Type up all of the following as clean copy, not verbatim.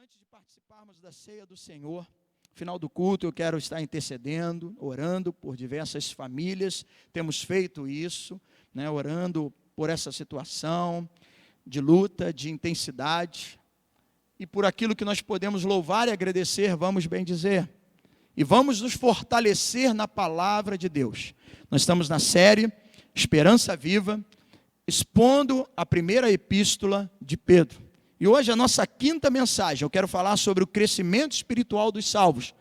Antes de participarmos da ceia do Senhor, no final do culto eu quero estar intercedendo, orando por diversas famílias. Temos feito isso, orando por essa situação de luta, de intensidade, e por aquilo que nós podemos louvar e agradecer, vamos bem dizer. E vamos nos fortalecer na palavra de Deus. Nós estamos na série Esperança Viva, expondo a primeira epístola de Pedro. E hoje a nossa quinta mensagem, eu quero falar sobre o crescimento espiritual dos salvos.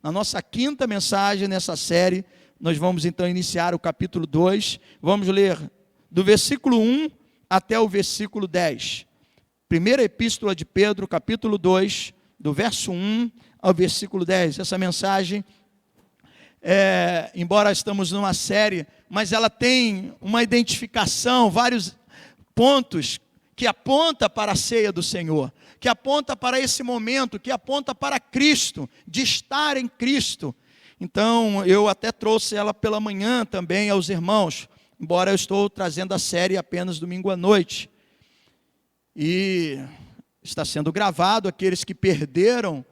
Na nossa quinta mensagem nessa série, nós vamos então iniciar o capítulo 2, vamos ler do versículo 1 até o versículo 10. Primeira epístola de Pedro, capítulo 2, do verso 1 ao versículo 10. Essa mensagem, embora estamos numa série, mas ela tem uma identificação, vários pontos que aponta para a ceia do Senhor, que aponta para esse momento, que aponta para Cristo, de estar em Cristo. Então, eu até trouxe ela pela manhã também aos irmãos, embora eu estou trazendo a série apenas domingo à noite. E está sendo gravado, aqueles que perderam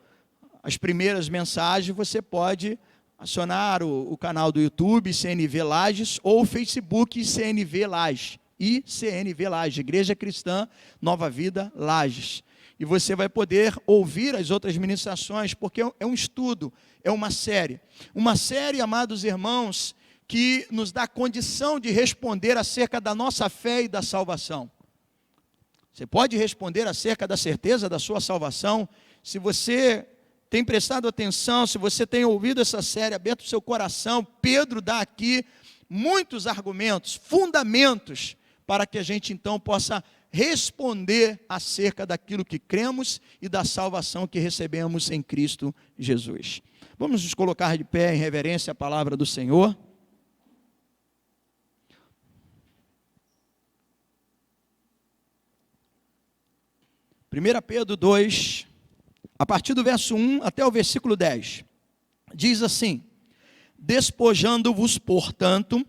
as primeiras mensagens, você pode acionar o canal do YouTube, CNV Lages, ou o Facebook CNV Lages. ICNV Lages, Igreja Cristã Nova Vida Lages. E você vai poder ouvir as outras ministrações, porque é um estudo, é uma série. Uma série, amados irmãos, que nos dá condição de responder acerca da nossa fé e da salvação. Você pode responder acerca da certeza da sua salvação, se você tem prestado atenção, se você tem ouvido essa série, aberto o seu coração. Pedro dá aqui muitos argumentos, fundamentos, para que a gente então possa responder acerca daquilo que cremos e da salvação que recebemos em Cristo Jesus. Vamos nos colocar de pé em reverência à palavra do Senhor. Primeira Pedro 2, a partir do verso 1 até o versículo 10, diz assim: despojando-vos, portanto,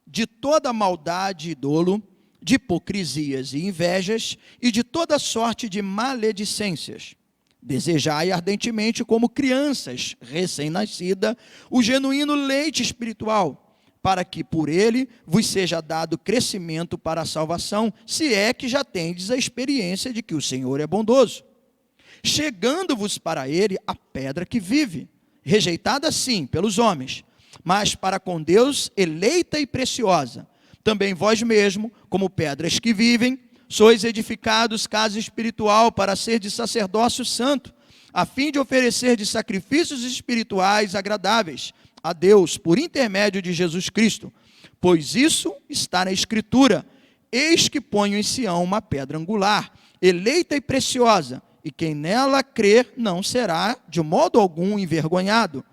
de toda maldade e dolo, de hipocrisias e invejas, e de toda sorte de maledicências. Desejai ardentemente, como crianças recém-nascidas, o genuíno leite espiritual, para que por ele vos seja dado crescimento para a salvação, se é que já tendes a experiência de que o Senhor é bondoso. Chegando-vos para ele a pedra que vive, rejeitada sim pelos homens, mas para com Deus eleita e preciosa. Também vós mesmo, como pedras que vivem, sois edificados casa espiritual para ser de sacerdócio santo, a fim de oferecer de sacrifícios espirituais agradáveis a Deus, por intermédio de Jesus Cristo. Pois isso está na Escritura: eis que ponho em Sião uma pedra angular, eleita e preciosa, e quem nela crer não será de modo algum envergonhado.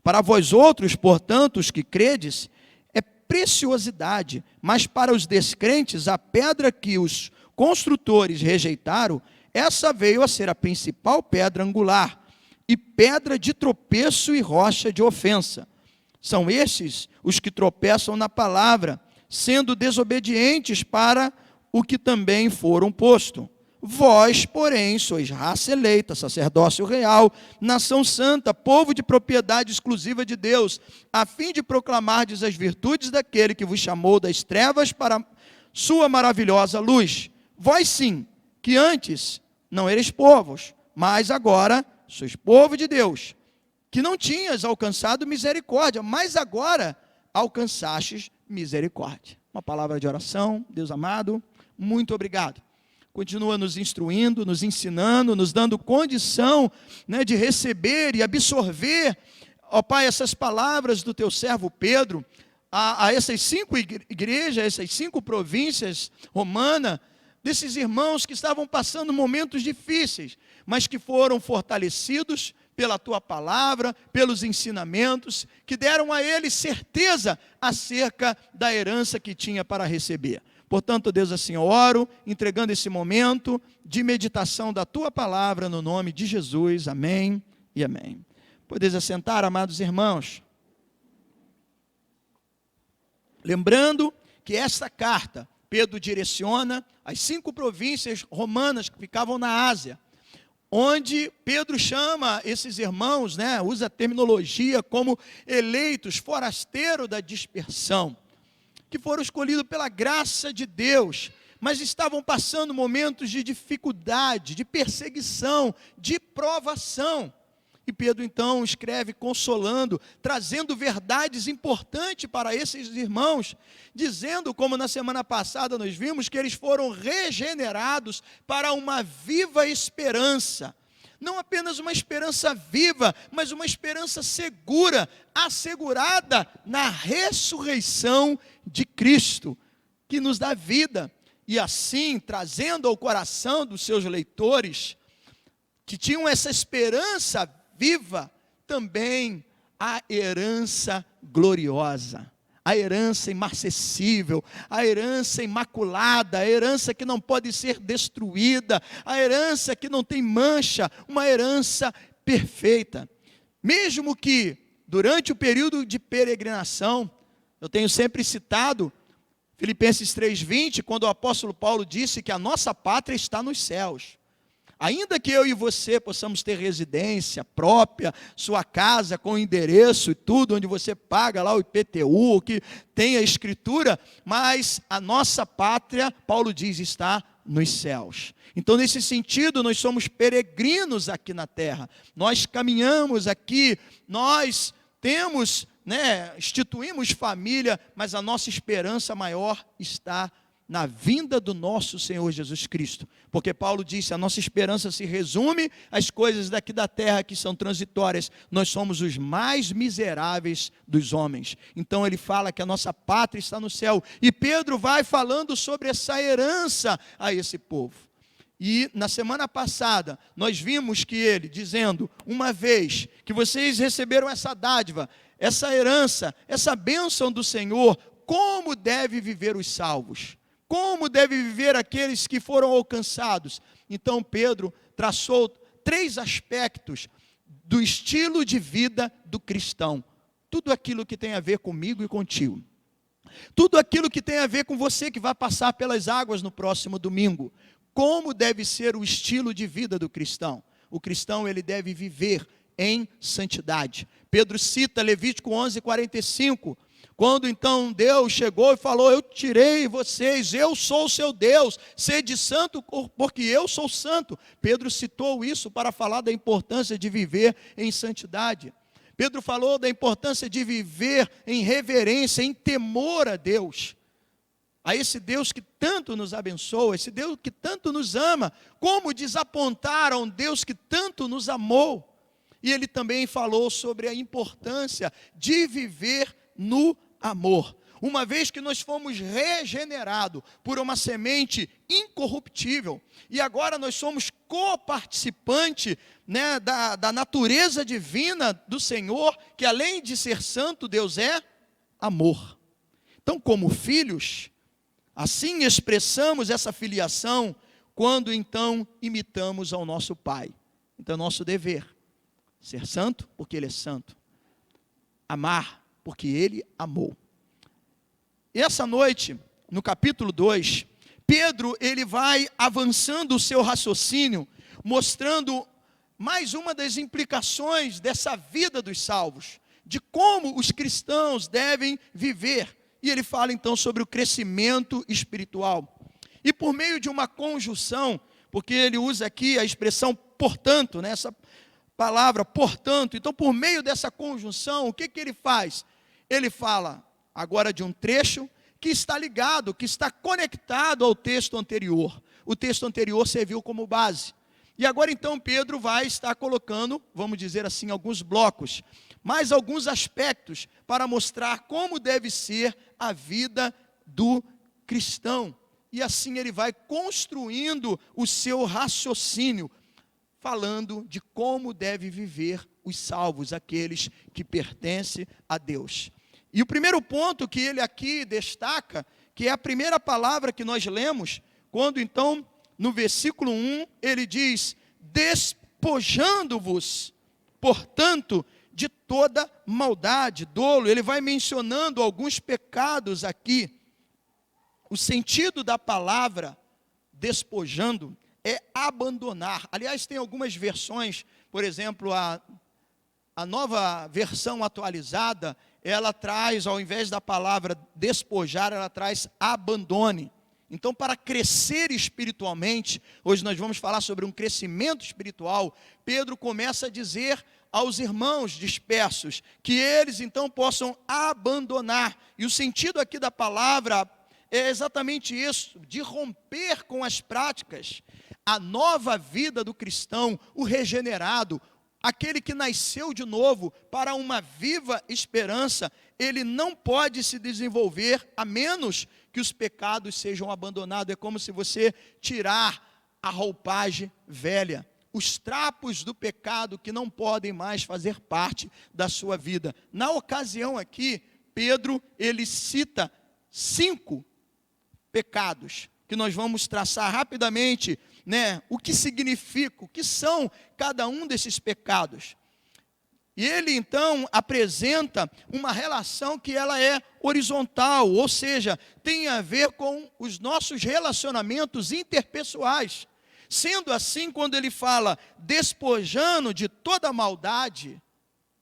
Para vós outros, portanto, os que credes, é preciosidade, mas para os descrentes, a pedra que os construtores rejeitaram, essa veio a ser a principal pedra angular, e pedra de tropeço e rocha de ofensa. São estes os que tropeçam na palavra, sendo desobedientes para o que também foram posto. Vós, porém, sois raça eleita, sacerdócio real, nação santa, povo de propriedade exclusiva de Deus, a fim de proclamardes as virtudes daquele que vos chamou das trevas para sua maravilhosa luz. Vós sim, que antes não eres povos, mas agora sois povo de Deus, que não tinhas alcançado misericórdia, mas agora alcançastes misericórdia. Uma palavra de oração. Deus amado, muito obrigado. Continua nos instruindo, nos ensinando, nos dando condição, de receber e absorver, ó Pai, essas palavras do teu servo Pedro, a essas 5 igrejas, essas 5 províncias romanas, desses irmãos que estavam passando momentos difíceis, mas que foram fortalecidos pela tua palavra, pelos ensinamentos, que deram a eles certeza acerca da herança que tinha para receber. Portanto, Deus, assim eu oro, entregando esse momento de meditação da tua palavra no nome de Jesus. Amém e amém. Podeis assentar, amados irmãos. Lembrando que esta carta, Pedro direciona às 5 províncias romanas que ficavam na Ásia. onde Pedro chama esses irmãos, usa a terminologia como eleitos, forasteiros da dispersão, que foram escolhidos pela graça de Deus, mas estavam passando momentos de dificuldade, de perseguição, de provação. E Pedro então escreve consolando, trazendo verdades importantes para esses irmãos, dizendo, como na semana passada nós vimos, que eles foram regenerados para uma viva esperança. Não apenas uma esperança viva, mas uma esperança segura, assegurada na ressurreição de Cristo, que nos dá vida. E assim, trazendo ao coração dos seus leitores, que tinham essa esperança viva, também a herança gloriosa, a herança imarcessível, a herança imaculada, a herança que não pode ser destruída, a herança que não tem mancha, uma herança perfeita. Mesmo que durante o período de peregrinação, eu tenho sempre citado Filipenses 3:20, quando o apóstolo Paulo disse que a nossa pátria está nos céus. Ainda que eu e você possamos ter residência própria, sua casa com endereço e tudo, onde você paga lá o IPTU, que tem a escritura, mas a nossa pátria, Paulo diz, está nos céus. Então, nesse sentido, nós somos peregrinos aqui na terra. Nós caminhamos aqui, nós temos, instituímos família, mas a nossa esperança maior está na vinda do nosso Senhor Jesus Cristo, porque Paulo disse, a nossa esperança se resume às coisas daqui da terra que são transitórias, nós somos os mais miseráveis dos homens. Então ele fala que a nossa pátria está no céu, e Pedro vai falando sobre essa herança a esse povo. E na semana passada, nós vimos que ele, dizendo, uma vez que vocês receberam essa dádiva, essa herança, essa bênção do Senhor, como deve viver os salvos? Como deve viver aqueles que foram alcançados? Então Pedro traçou 3 aspectos do estilo de vida do cristão. Tudo aquilo que tem a ver comigo e contigo. Tudo aquilo que tem a ver com você que vai passar pelas águas no próximo domingo. Como deve ser o estilo de vida do cristão? O cristão, ele deve viver em santidade. Pedro cita Levítico 11:45. Quando então Deus chegou e falou, eu tirei vocês, eu sou o seu Deus, sede santo porque eu sou santo. Pedro citou isso para falar da importância de viver em santidade. Pedro falou da importância de viver em reverência, em temor a Deus. A esse Deus que tanto nos abençoa, esse Deus que tanto nos ama, como desapontar a um Deus que tanto nos amou. E ele também falou sobre a importância de viver no amor. Uma vez que nós fomos regenerados por uma semente incorruptível, e agora nós somos coparticipantes da natureza divina do Senhor, que além de ser santo, Deus é amor. Então, como filhos, assim expressamos essa filiação, quando então imitamos ao nosso Pai. Então é nosso dever, ser santo, porque Ele é santo. Amar, porque Ele amou. E essa noite, no capítulo 2, Pedro, ele vai avançando o seu raciocínio, mostrando mais uma das implicações dessa vida dos salvos, de como os cristãos devem viver. E ele fala então sobre o crescimento espiritual. E por meio de uma conjunção, porque ele usa aqui a expressão portanto, essa palavra portanto, então por meio dessa conjunção, o que ele faz? Ele fala agora de um trecho que está ligado, que está conectado ao texto anterior. O texto anterior serviu como base. E agora então Pedro vai estar colocando, vamos dizer assim, alguns blocos, mais alguns aspectos para mostrar como deve ser a vida do cristão. E assim ele vai construindo o seu raciocínio, falando de como deve viver os salvos, aqueles que pertencem a Deus. E o primeiro ponto que ele aqui destaca, que é a primeira palavra que nós lemos, quando então, no versículo 1, ele diz, despojando-vos, portanto, de toda maldade, dolo. Ele vai mencionando alguns pecados aqui. O sentido da palavra despojando é abandonar. Aliás, tem algumas versões, por exemplo, a nova versão atualizada, ela traz, ao invés da palavra despojar, ela traz abandone. Então, para crescer espiritualmente, hoje nós vamos falar sobre um crescimento espiritual, Pedro começa a dizer aos irmãos dispersos que eles então possam abandonar. E o sentido aqui da palavra é exatamente isso, de romper com as práticas. A nova vida do cristão, o regenerado, aquele que nasceu de novo para uma viva esperança, ele não pode se desenvolver a menos que os pecados sejam abandonados. É como se você tirar a roupagem velha, os trapos do pecado que não podem mais fazer parte da sua vida. Na ocasião aqui, Pedro, ele cita 5 pecados, que nós vamos traçar rapidamente, o que significa, o que são cada um desses pecados. E ele então apresenta uma relação que ela é horizontal, ou seja, tem a ver com os nossos relacionamentos interpessoais. Sendo assim, quando ele fala despojando de toda maldade,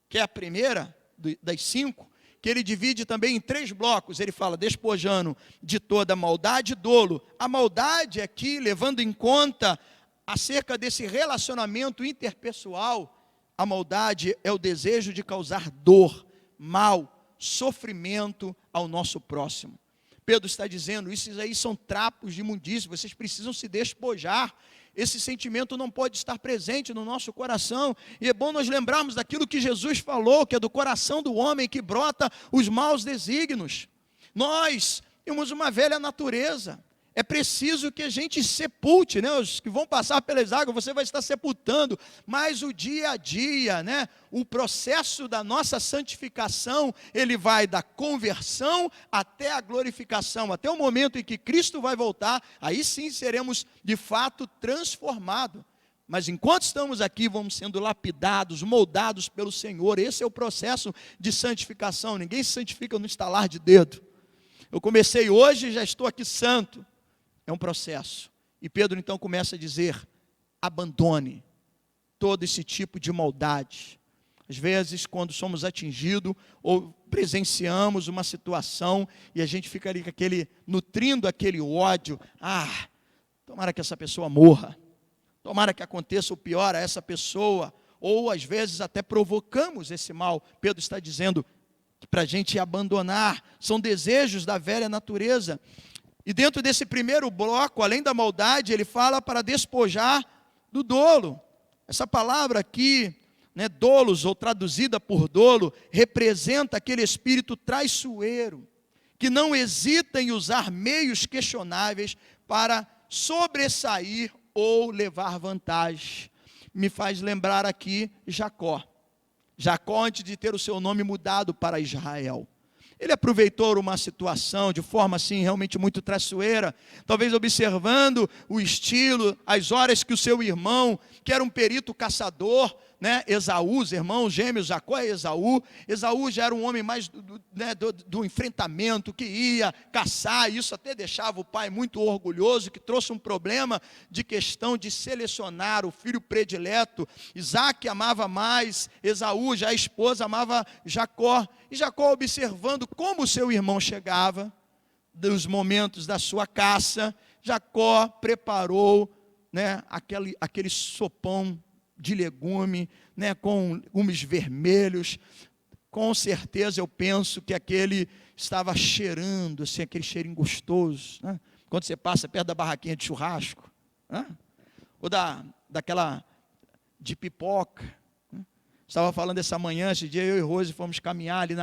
que é a primeira das 5, que ele divide também em 3 blocos, ele fala despojando de toda maldade e dolo. A maldade aqui, levando em conta acerca desse relacionamento interpessoal, a maldade é o desejo de causar dor, mal, sofrimento ao nosso próximo. Pedro está dizendo, isso aí são trapos de imundícia, vocês precisam se despojar. Esse sentimento não pode estar presente no nosso coração, e é bom nós lembrarmos daquilo que Jesus falou, que é do coração do homem que brota os maus desígnios. Nós temos uma velha natureza, é preciso que a gente sepulte, os que vão passar pelas águas, você vai estar sepultando, mas o dia a dia, o processo da nossa santificação, ele vai da conversão até a glorificação, até o momento em que Cristo vai voltar, aí sim seremos de fato transformados. Mas enquanto estamos aqui, vamos sendo lapidados, moldados pelo Senhor. Esse é o processo de santificação. Ninguém se santifica no estalar de dedo. Eu comecei hoje e já estou aqui santo. É um processo. E Pedro então começa a dizer, abandone todo esse tipo de maldade. Às vezes, quando somos atingidos ou presenciamos uma situação e a gente fica ali com nutrindo aquele ódio, tomara que essa pessoa morra, tomara que aconteça o pior a essa pessoa, ou às vezes até provocamos esse mal. Pedro está dizendo que para a gente abandonar, são desejos da velha natureza. E dentro desse primeiro bloco, além da maldade, ele fala para despojar do dolo. Essa palavra aqui, dolos, ou traduzida por dolo, representa aquele espírito traiçoeiro, que não hesita em usar meios questionáveis para sobressair ou levar vantagem. Me faz lembrar aqui Jacó. Jacó, antes de ter o seu nome mudado para Israel, ele aproveitou uma situação de forma assim realmente muito traiçoeira, talvez observando o estilo, as horas que o seu irmão, que era um perito caçador, Esaú, os irmãos gêmeos, Jacó e Esaú. Esaú já era um homem mais do enfrentamento, que ia caçar, e isso até deixava o pai muito orgulhoso, que trouxe um problema de questão de selecionar o filho predileto. Isaac amava mais Esaú, já a esposa amava Jacó, e Jacó, observando como o seu irmão chegava, dos momentos da sua caça, Jacó preparou aquele sopão de legume, com legumes vermelhos. Com certeza eu penso que aquele estava cheirando, assim, aquele cheirinho gostoso, quando você passa perto da barraquinha de churrasco, ou daquela de pipoca. Estava falando essa manhã, esse dia eu e Rose fomos caminhar ali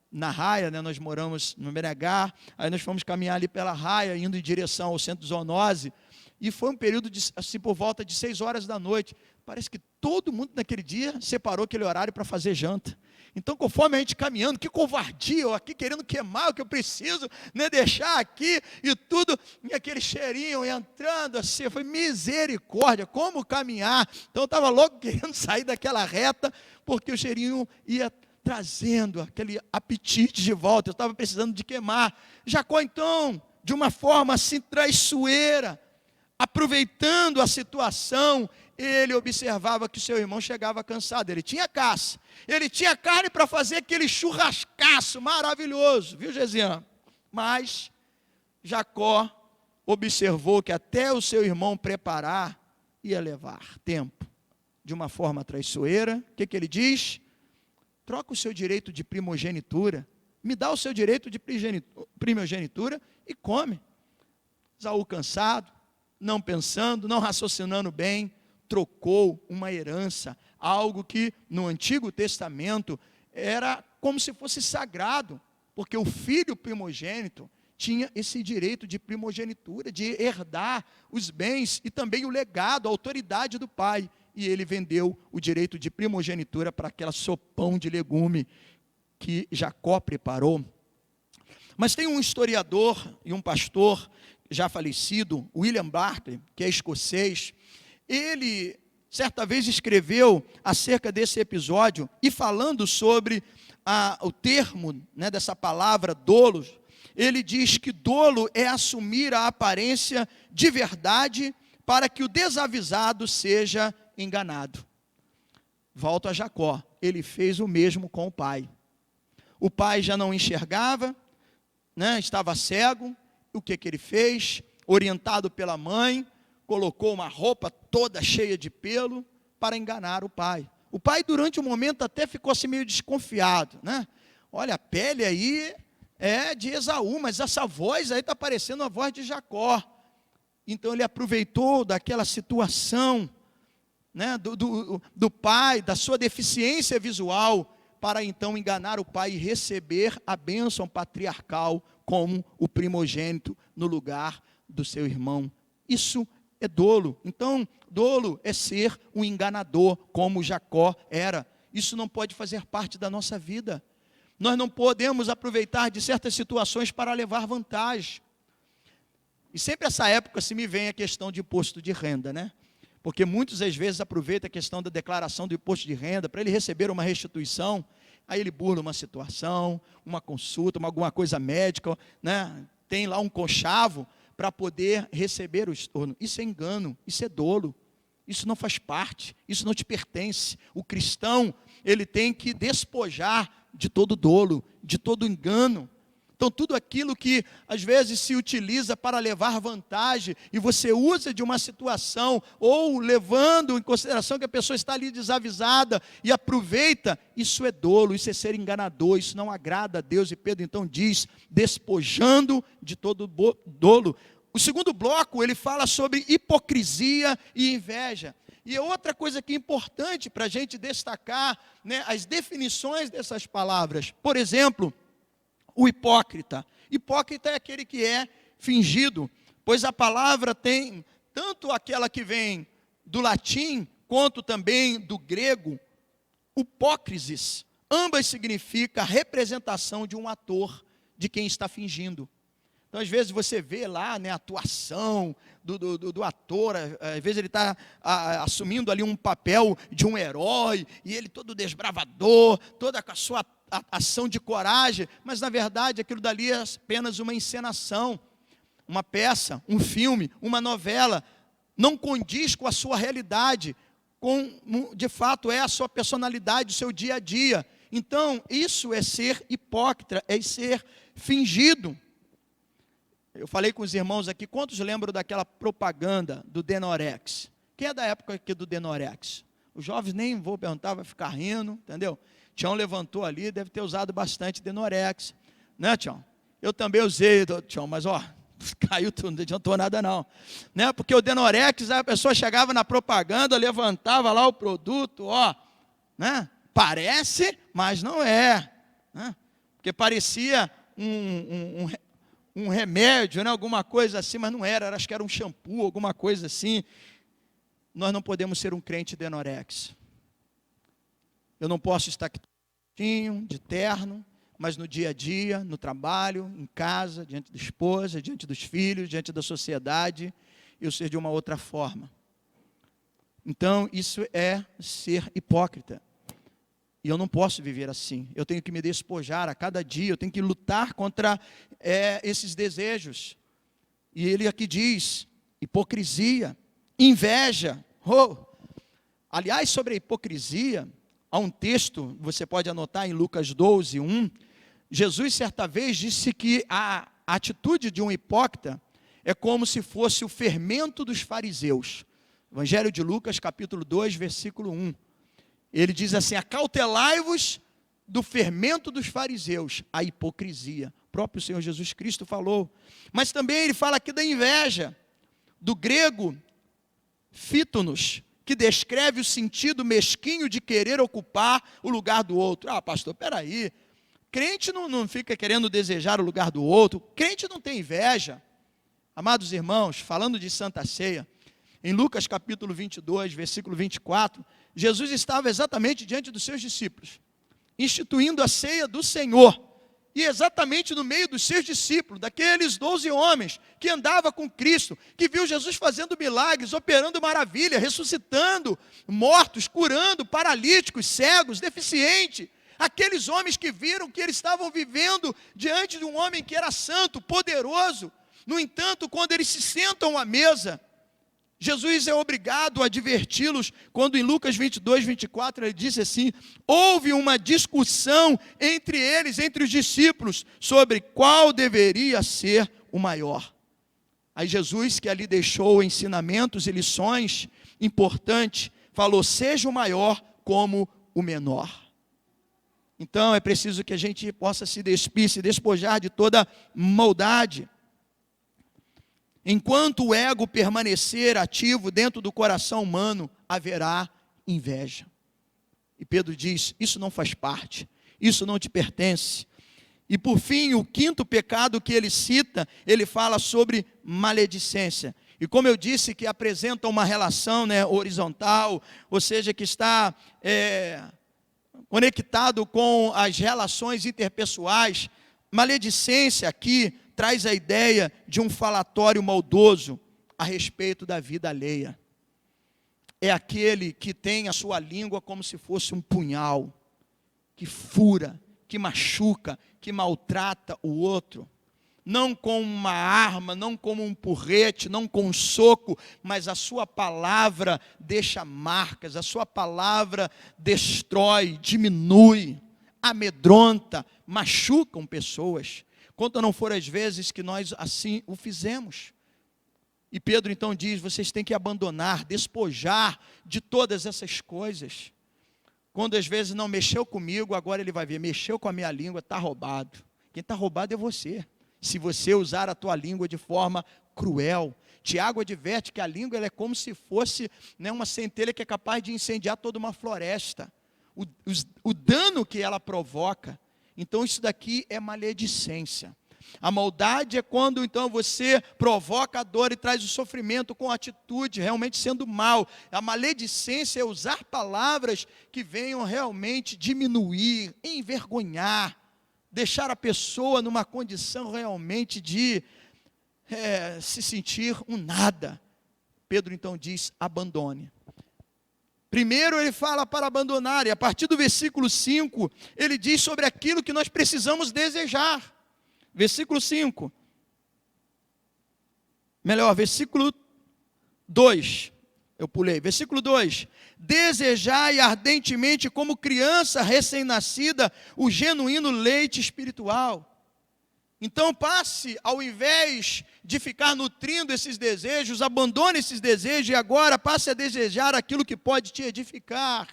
na raia, nós moramos no Menegar, aí nós fomos caminhar ali pela raia, indo em direção ao centro de zoonose, e foi um período assim, por volta de 6 horas da noite. Parece que todo mundo naquele dia separou aquele horário para fazer janta. Então, conforme a gente caminhando, que covardia, eu aqui querendo queimar o que eu preciso, deixar aqui e tudo, e aquele cheirinho entrando assim, foi misericórdia, como caminhar? Então eu estava logo querendo sair daquela reta, porque o cheirinho ia trazendo aquele apetite de volta, eu estava precisando de queimar. Jacó então, de uma forma assim traiçoeira, aproveitando a situação, ele observava que o seu irmão chegava cansado. Ele tinha caça, ele tinha carne para fazer aquele churrascaço maravilhoso, viu, Gesiano? Mas Jacó observou que até o seu irmão preparar ia levar tempo. De uma forma traiçoeira, o que ele diz? Troca o seu direito de primogenitura, me dá o seu direito de primogenitura e come. Esaú, cansado, não pensando, não raciocinando bem, trocou uma herança, algo que no Antigo Testamento era como se fosse sagrado, porque o filho primogênito tinha esse direito de primogenitura, de herdar os bens e também o legado, a autoridade do pai. E ele vendeu o direito de primogenitura para aquela sopão de legume que Jacó preparou. Mas tem um historiador e um pastor já falecido, William Barclay, que é escocês. Ele, certa vez, escreveu acerca desse episódio e falando sobre o termo, né, dessa palavra dolo, ele diz que dolo é assumir a aparência de verdade para que o desavisado seja enganado. Volto a Jacó, ele fez o mesmo com o pai. O pai já não enxergava, né, estava cego. O que ele fez? Orientado pela mãe, colocou uma roupa toda cheia de pelo para enganar o pai. O pai, durante um momento, até ficou assim meio desconfiado, né? Olha, a pele aí é de Esaú, mas essa voz aí está parecendo a voz de Jacó. Então ele aproveitou daquela situação, né, do pai, da sua deficiência visual, para então enganar o pai e receber a bênção patriarcal como o primogênito no lugar do seu irmão. Isso é dolo. Então, dolo é ser um enganador, como Jacó era. Isso não pode fazer parte da nossa vida. Nós não podemos aproveitar de certas situações para levar vantagem. E sempre essa época se me vem a questão de imposto de renda, né? Porque muitas às vezes aproveita a questão da declaração do imposto de renda para ele receber uma restituição, aí ele burla uma situação, uma consulta, alguma coisa médica, né? Tem lá um conchavo para poder receber o estorno. Isso é engano, isso é dolo, isso não faz parte, isso não te pertence. O cristão, ele tem que despojar de todo dolo, de todo engano. Então, tudo aquilo que às vezes se utiliza para levar vantagem, e você usa de uma situação, ou levando em consideração que a pessoa está ali desavisada, e aproveita, isso é dolo, isso é ser enganador, isso não agrada a Deus. E Pedro então diz, despojando de todo dolo. O segundo bloco, ele fala sobre hipocrisia e inveja. E é outra coisa que é importante para a gente destacar, né, as definições dessas palavras. Por exemplo, o hipócrita. Hipócrita é aquele que é fingido, pois a palavra tem tanto aquela que vem do latim, quanto também do grego, hipócrisis. Ambas significam a representação de um ator, de quem está fingindo. Então, às vezes, você vê lá, né, a atuação do ator, às vezes ele está assumindo ali um papel de um herói, e ele todo desbravador, toda com a sua ação de coragem, mas na verdade aquilo dali é apenas uma encenação, uma peça, um filme, uma novela, não condiz com a sua realidade, de fato é a sua personalidade, o seu dia a dia. Então isso é ser hipócrita, é ser fingido. Eu falei com os irmãos aqui, quantos lembram daquela propaganda do Denorex? Quem é da época aqui do Denorex? Os jovens nem vou perguntar, vai ficar rindo, entendeu? Tião levantou ali, deve ter usado bastante Denorex, né, Tião? Eu também usei, Tião, mas ó, caiu tudo, não adiantou nada não, né? Porque o Denorex, a pessoa chegava na propaganda, levantava lá o produto, ó, né? Parece, mas não é, né? Porque parecia um remédio, né? Alguma coisa assim, mas não era, acho que era um shampoo, alguma coisa assim. Nós não podemos ser um crente Denorex. Eu não posso estar aqui de terno, mas no dia a dia, no trabalho, em casa, diante da esposa, diante dos filhos, diante da sociedade, eu ser de uma outra forma. Então, isso é ser hipócrita. E eu não posso viver assim. Eu tenho que me despojar a cada dia, eu tenho que lutar contra esses desejos. E ele aqui diz, hipocrisia, inveja. Aliás, sobre a hipocrisia, há um texto, você pode anotar em Lucas 12, 1. Jesus, certa vez, disse que a atitude de um hipócrita é como se fosse o fermento dos fariseus. Evangelho de Lucas, capítulo 2, versículo 1. Ele diz assim: acautelai-vos do fermento dos fariseus, a hipocrisia. O próprio Senhor Jesus Cristo falou. Mas também ele fala aqui da inveja, do grego fítonos, que descreve o sentido mesquinho de querer ocupar o lugar do outro. Pastor, peraí, crente não fica querendo desejar o lugar do outro, crente não tem inveja. Amados irmãos, falando de Santa Ceia, em Lucas capítulo 22, versículo 24, Jesus estava exatamente diante dos seus discípulos, instituindo a ceia do Senhor, e exatamente no meio dos seus discípulos, daqueles 12 homens que andavam com Cristo, que viu Jesus fazendo milagres, operando maravilha, ressuscitando mortos, curando paralíticos, cegos, deficientes, aqueles homens que viram que eles estavam vivendo diante de um homem que era santo, poderoso. No entanto, quando eles se sentam à mesa, Jesus é obrigado a adverti-los, quando em Lucas 22, 24, ele disse assim: houve uma discussão entre eles, entre os discípulos, sobre qual deveria ser o maior. Aí Jesus, que ali deixou ensinamentos e lições importantes, falou: seja o maior como o menor. Então é preciso que a gente possa se despir, se despojar de toda maldade. Enquanto o ego permanecer ativo dentro do coração humano, haverá inveja. E Pedro diz: isso não faz parte, isso não te pertence. E por fim, o quinto pecado que ele cita, ele fala sobre maledicência. E como eu disse, que apresenta uma relação, horizontal, ou seja, que está conectado com as relações interpessoais. Maledicência aqui traz a ideia de um falatório maldoso a respeito da vida alheia. É aquele que tem a sua língua como se fosse um punhal, que fura, que machuca, que maltrata o outro, não com uma arma, não como um porrete, não com um soco, mas a sua palavra deixa marcas, a sua palavra destrói, diminui, amedronta, machucam pessoas. Quanto não foram as vezes que nós assim o fizemos. E Pedro então diz: vocês têm que abandonar, despojar de todas essas coisas. Quando às vezes não mexeu comigo, agora ele vai ver, mexeu com a minha língua, está roubado. Quem está roubado é você, se você usar a tua língua de forma cruel. Tiago adverte que a língua ela é como se fosse uma centelha que é capaz de incendiar toda uma floresta. O dano que ela provoca. Então isso daqui é maledicência. A maldade é quando então você provoca a dor e traz o sofrimento com atitude, realmente sendo mal. A maledicência é usar palavras que venham realmente diminuir, envergonhar, deixar a pessoa numa condição realmente de se sentir um nada. Pedro então diz: abandone. Primeiro ele fala para abandonar, e a partir do versículo 5, ele diz sobre aquilo que nós precisamos desejar. Versículo 5. Melhor, versículo 2. Eu pulei. Versículo 2. Desejai ardentemente como criança recém-nascida o genuíno leite espiritual. Então passe, ao invés de ficar nutrindo esses desejos, abandone esses desejos e agora passe a desejar aquilo que pode te edificar.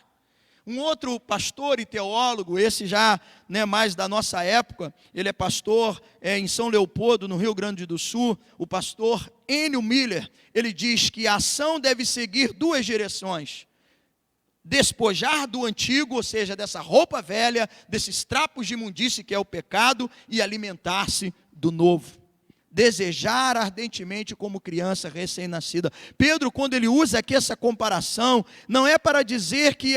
Um outro pastor e teólogo, esse já mais da nossa época, ele é pastor em São Leopoldo, no Rio Grande do Sul, o pastor Ennio Miller, ele diz que a ação deve seguir duas direções: despojar do antigo, ou seja, dessa roupa velha, desses trapos de imundície que é o pecado, e alimentar-se do novo. Desejar ardentemente como criança recém-nascida. Pedro, quando ele usa aqui essa comparação, não é para dizer que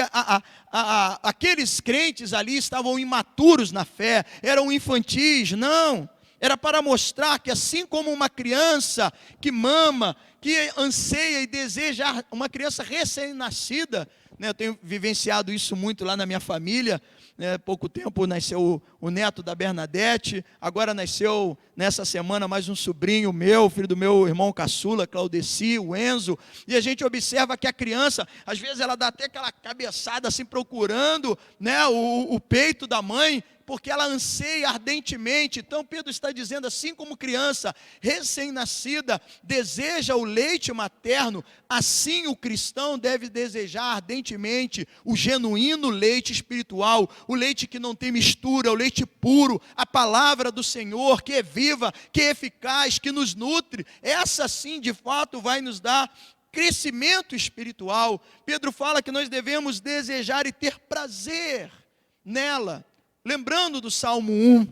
aqueles crentes ali estavam imaturos na fé, eram infantis, não. Era para mostrar que assim como uma criança que mama, que anseia e deseja, uma criança recém-nascida, né? Eu tenho vivenciado isso muito lá na minha família, né? Pouco tempo nasceu o neto da Bernadette, agora nasceu nessa semana mais um sobrinho meu, filho do meu irmão caçula, Claudeci, o Enzo, e a gente observa que a criança, às vezes ela dá até aquela cabeçada assim procurando, né, o peito da mãe, porque ela anseia ardentemente. Então Pedro está dizendo, assim como criança recém-nascida deseja o leite materno, assim o cristão deve desejar ardentemente o genuíno leite espiritual, o leite que não tem mistura, o leite puro, a palavra do Senhor, que é viva, que é eficaz, que nos nutre. Essa sim, de fato, vai nos dar crescimento espiritual. Pedro fala que nós devemos desejar e ter prazer nela. Lembrando do Salmo 1,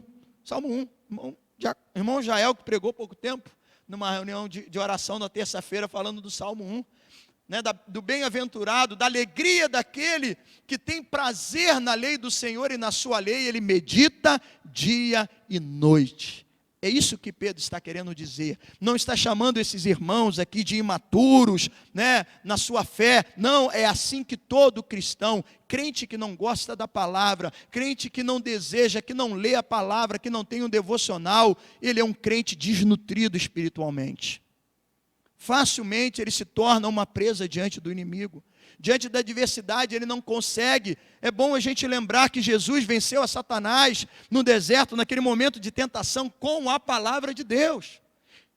irmão Jael, que pregou há pouco tempo, numa reunião de oração na terça-feira, falando do Salmo 1, né, do bem-aventurado, da alegria daquele que tem prazer na lei do Senhor, e na sua lei ele medita dia e noite. É isso que Pedro está querendo dizer. Não está chamando esses irmãos aqui de imaturos, né, na sua fé. Não, é assim que todo cristão, crente que não gosta da palavra, crente que não deseja, que não lê a palavra, que não tem um devocional, ele é um crente desnutrido espiritualmente. Facilmente ele se torna uma presa diante do inimigo. Diante da adversidade ele não consegue. É bom a gente lembrar que Jesus venceu a Satanás no deserto, naquele momento de tentação, com a palavra de Deus.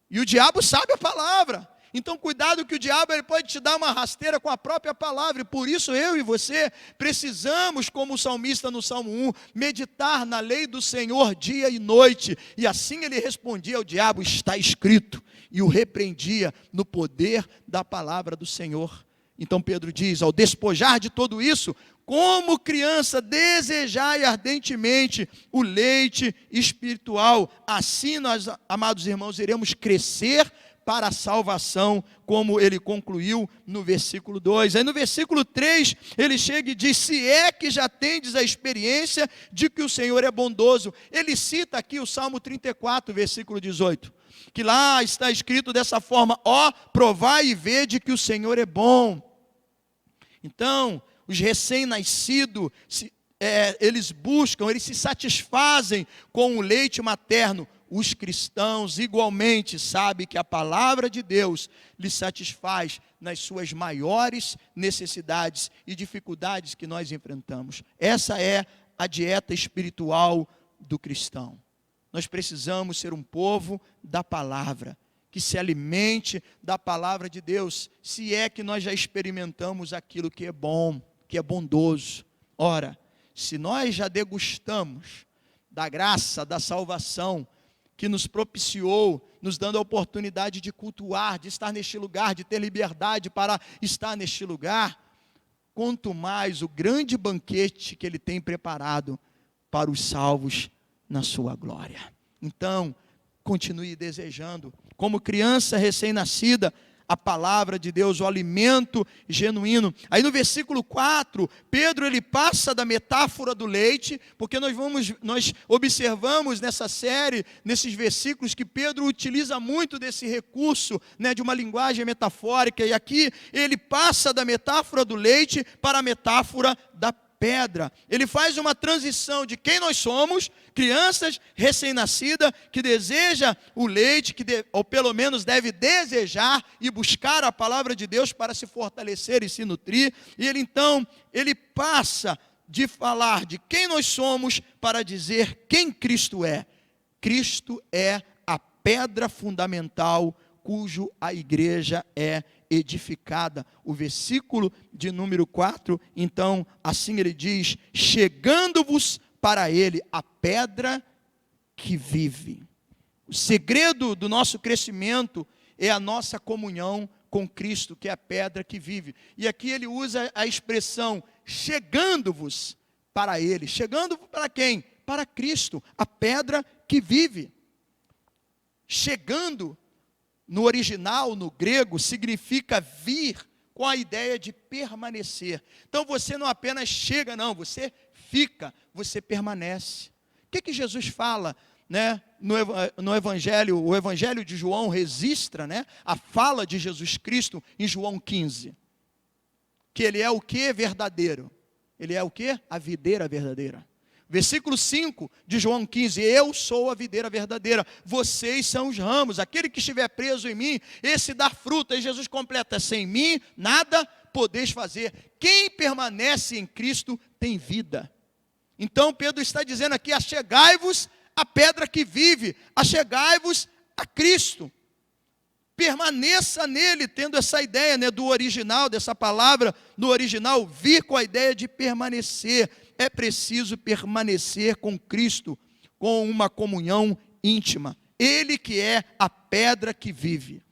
E o diabo sabe a palavra. Então cuidado, que o diabo ele pode te dar uma rasteira com a própria palavra. E por isso eu e você precisamos, como o salmista no Salmo 1, meditar na lei do Senhor dia e noite. E assim ele respondia ao diabo, está escrito. E o repreendia no poder da palavra do Senhor. Então Pedro diz, ao despojar de tudo isso, como criança desejai ardentemente o leite espiritual, assim nós, amados irmãos, iremos crescer para a salvação, como ele concluiu no versículo 2. Aí no versículo 3, ele chega e diz, se é que já tendes a experiência de que o Senhor é bondoso. Ele cita aqui o Salmo 34, versículo 18, que lá está escrito dessa forma, ó, provai e vede que o Senhor é bom. Então, os recém-nascidos, eles buscam, eles se satisfazem com o leite materno. Os cristãos igualmente sabem que a palavra de Deus lhes satisfaz nas suas maiores necessidades e dificuldades que nós enfrentamos. Essa é a dieta espiritual do cristão. Nós precisamos ser um povo da palavra, que se alimente da palavra de Deus, se é que nós já experimentamos aquilo que é bom, que é bondoso. Ora, se nós já degustamos da graça, da salvação, que nos propiciou, nos dando a oportunidade de cultuar, de estar neste lugar, de ter liberdade para estar neste lugar, quanto mais o grande banquete que Ele tem preparado para os salvos na sua glória. Então, continue desejando, como criança recém-nascida, a palavra de Deus, o alimento genuíno. Aí no versículo 4, Pedro ele passa da metáfora do leite, porque nós observamos nessa série, nesses versículos, que Pedro utiliza muito desse recurso, né, de uma linguagem metafórica, e aqui ele passa da metáfora do leite para a metáfora da pedra. Ele faz uma transição de quem nós somos, crianças recém-nascidas, que deseja o leite, ou pelo menos deve desejar e buscar a palavra de Deus para se fortalecer e se nutrir. E ele passa de falar de quem nós somos para dizer quem Cristo é. Cristo é a pedra fundamental cujo a igreja é edificada. O versículo de número 4, então, assim ele diz, chegando-vos para ele a pedra que vive. O segredo do nosso crescimento é a nossa comunhão com Cristo, que é a pedra que vive. E aqui ele usa a expressão, chegando-vos para ele. Chegando para quem? Para Cristo, a pedra que vive. Chegando, no original, no grego, significa vir com a ideia de permanecer. Então você não apenas chega, não, você fica, você permanece. O que Jesus fala, né, no Evangelho? O Evangelho de João registra, né, a fala de Jesus Cristo em João 15. que ele é o que? Verdadeiro. Ele é o que? A videira verdadeira. Versículo 5 de João 15, eu sou a videira verdadeira, vocês são os ramos, aquele que estiver preso em mim, esse dá fruta. E Jesus completa, sem mim nada podeis fazer. Quem permanece em Cristo tem vida. Então Pedro está dizendo aqui, achegai-vos à pedra que vive, achegai-vos a Cristo. Permaneça nele, tendo essa ideia, né, do original, dessa palavra, no original, vir com a ideia de permanecer. É preciso permanecer com Cristo, com uma comunhão íntima. Ele que é a pedra que vive.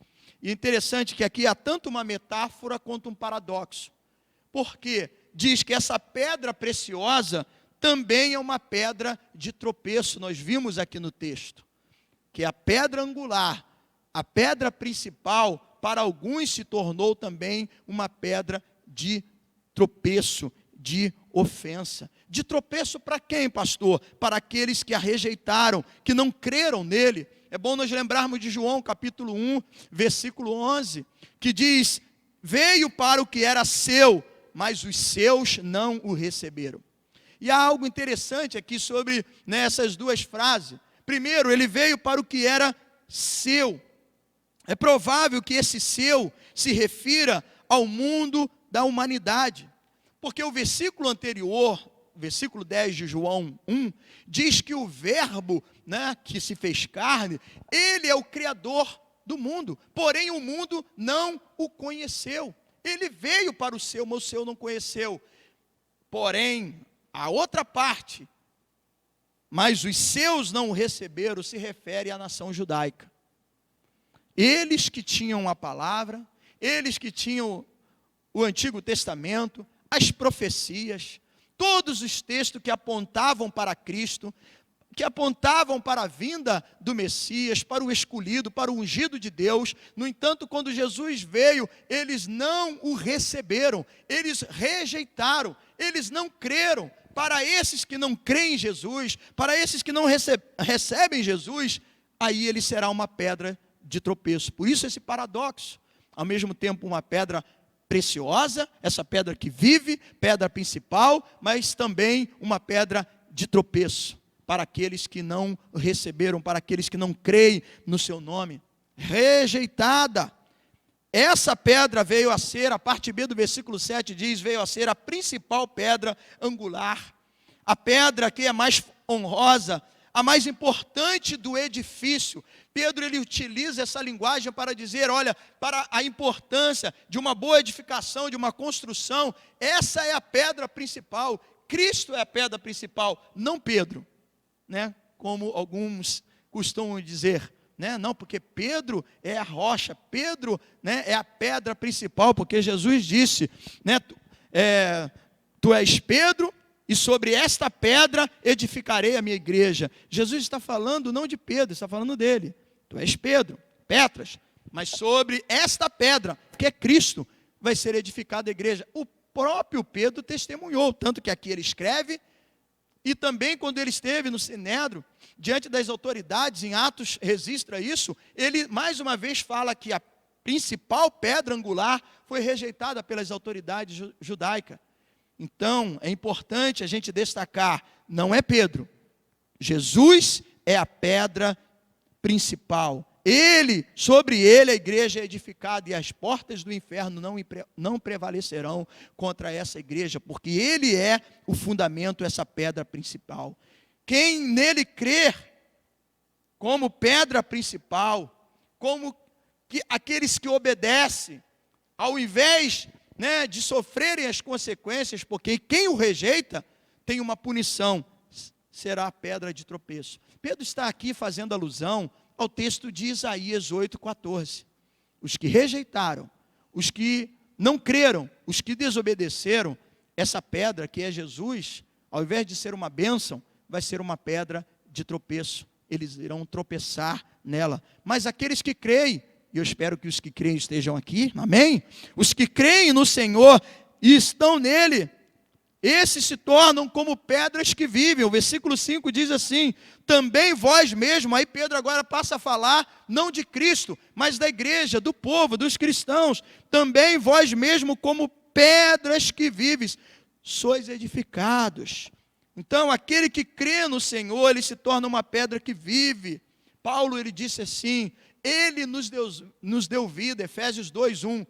E interessante que aqui há tanto uma metáfora quanto um paradoxo. Porque diz que essa pedra preciosa também é uma pedra de tropeço. Nós vimos aqui no texto que a pedra angular, a pedra principal, para alguns se tornou também uma pedra de tropeço, de ofensa. De tropeço para quem, pastor? Para aqueles que a rejeitaram, que não creram nele. É bom nós lembrarmos de João capítulo 1, versículo 11, que diz, veio para o que era seu, mas os seus não o receberam. E há algo interessante aqui sobre, né, essas duas frases. Primeiro, ele veio para o que era seu. É provável que esse seu se refira ao mundo da humanidade. Porque o versículo anterior, o versículo 10 de João 1, diz que o verbo, né, que se fez carne, ele é o criador do mundo. Porém, o mundo não o conheceu. Ele veio para o seu, mas o seu não conheceu. Porém, a outra parte, mas os seus não o receberam, se refere à nação judaica. Eles que tinham a palavra, eles que tinham o Antigo Testamento, as profecias, todos os textos que apontavam para Cristo, que apontavam para a vinda do Messias, para o escolhido, para o ungido de Deus. No entanto, quando Jesus veio, eles não o receberam, eles rejeitaram, eles não creram. Para esses que não creem em Jesus, para esses que não recebem Jesus, aí ele será uma pedra de tropeço. Por isso esse paradoxo, ao mesmo tempo uma pedra preciosa, essa pedra que vive, pedra principal, mas também uma pedra de tropeço, para aqueles que não receberam, para aqueles que não creem no seu nome. Rejeitada. Essa pedra veio a ser, a parte B do versículo 7 diz, veio a ser a principal pedra angular, a pedra que é mais honrosa, a mais importante do edifício. Pedro, ele utiliza essa linguagem para dizer, olha, para a importância de uma boa edificação, de uma construção, essa é a pedra principal, Cristo é a pedra principal, não Pedro, né? Como alguns costumam dizer, né? Não, porque Pedro é a rocha, Pedro, né, é a pedra principal, porque Jesus disse, né, tu és Pedro, e sobre esta pedra edificarei a minha igreja. Jesus está falando não de Pedro, está falando dele. Tu és Pedro, Petras, mas sobre esta pedra, que é Cristo, vai ser edificada a igreja. O próprio Pedro testemunhou, tanto que aqui ele escreve, e também quando ele esteve no Sinédrio, diante das autoridades, em Atos registra isso, ele mais uma vez fala que a principal pedra angular foi rejeitada pelas autoridades judaicas. Então, é importante a gente destacar, não é Pedro, Jesus é a pedra principal. Ele, sobre ele a igreja é edificada e as portas do inferno não prevalecerão contra essa igreja, porque ele é o fundamento, essa pedra principal. Quem nele crer como pedra principal, como que aqueles que obedecem, ao invés, né, de sofrerem as consequências, porque quem o rejeita tem uma punição, será a pedra de tropeço. Pedro está aqui fazendo alusão ao texto de Isaías 8,14. Os que rejeitaram, os que não creram, os que desobedeceram, essa pedra que é Jesus, ao invés de ser uma bênção, vai ser uma pedra de tropeço. Eles irão tropeçar nela. Mas aqueles que creem, e eu espero que os que creem estejam aqui, amém? Os que creem no Senhor e estão nele, esses se tornam como pedras que vivem. O versículo 5 diz assim, também vós mesmo, aí Pedro agora passa a falar, não de Cristo, mas da igreja, do povo, dos cristãos, também vós mesmo como pedras que vives, sois edificados. Então, aquele que crê no Senhor, ele se torna uma pedra que vive. Paulo, ele disse assim, ele nos deu vida, Efésios 2:1.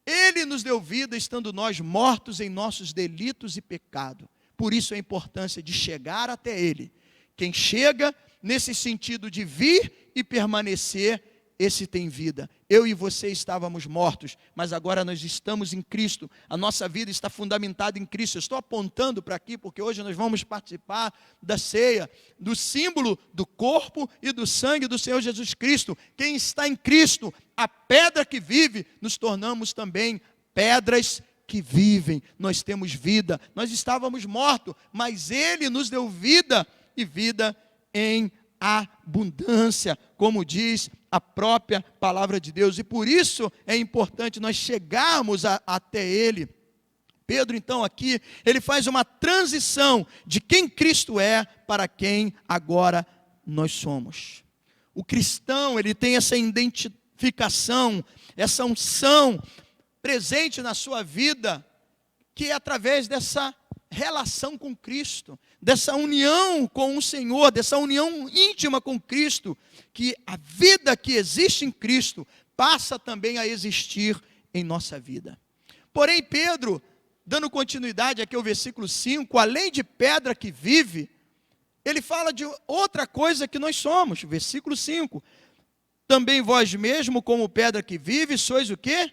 Ele nos deu vida estando nós mortos em nossos delitos e pecado. Por isso a importância de chegar até Ele. Quem chega nesse sentido de vir e permanecer, esse tem vida. Eu e você estávamos mortos, mas agora nós estamos em Cristo. A nossa vida está fundamentada em Cristo. Eu estou apontando para aqui porque hoje nós vamos participar da ceia, do símbolo do corpo e do sangue do Senhor Jesus Cristo. Quem está em Cristo, a pedra que vive, nos tornamos também pedras que vivem. Nós temos vida. Nós estávamos mortos, mas Ele nos deu vida e vida em abundância, como diz a própria palavra de Deus, e por isso é importante nós chegarmos até Ele. Pedro, então, aqui, ele faz uma transição de quem Cristo é para quem agora nós somos. O cristão, ele tem essa identificação, essa unção presente na sua vida, que é através dessa relação com Cristo, dessa união com o Senhor, dessa união íntima com Cristo, que a vida que existe em Cristo passa também a existir em nossa vida. Porém, Pedro, dando continuidade aqui ao versículo 5, além de pedra que vive, ele fala de outra coisa que nós somos, versículo 5, também vós mesmo, como pedra que vive, sois o quê?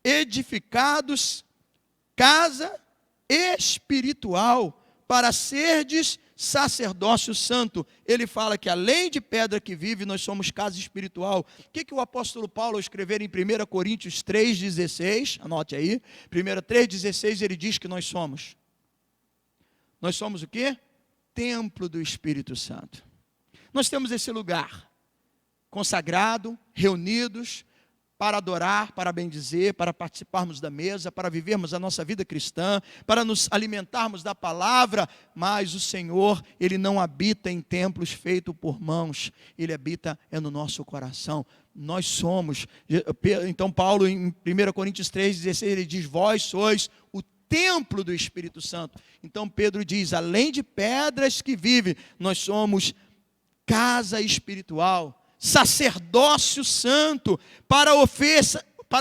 Edificados, casa espiritual, para serdes sacerdócio santo. Ele fala que além de pedra que vive, nós somos casa espiritual. O que o apóstolo Paulo, ao escrever em 1 Coríntios 3,16, anote aí, 3,16, ele diz que nós somos. Nós somos o quê? Templo do Espírito Santo. Nós temos esse lugar consagrado, reunidos, para adorar, para bendizer, para participarmos da mesa, para vivermos a nossa vida cristã, para nos alimentarmos da palavra, mas o Senhor, Ele não habita em templos feitos por mãos, Ele habita no nosso coração. Nós somos, então Paulo em 1 Coríntios 3,16, ele diz, vós sois o templo do Espírito Santo. Então Pedro diz, além de pedras que vivem, nós somos casa espiritual, sacerdócio santo, para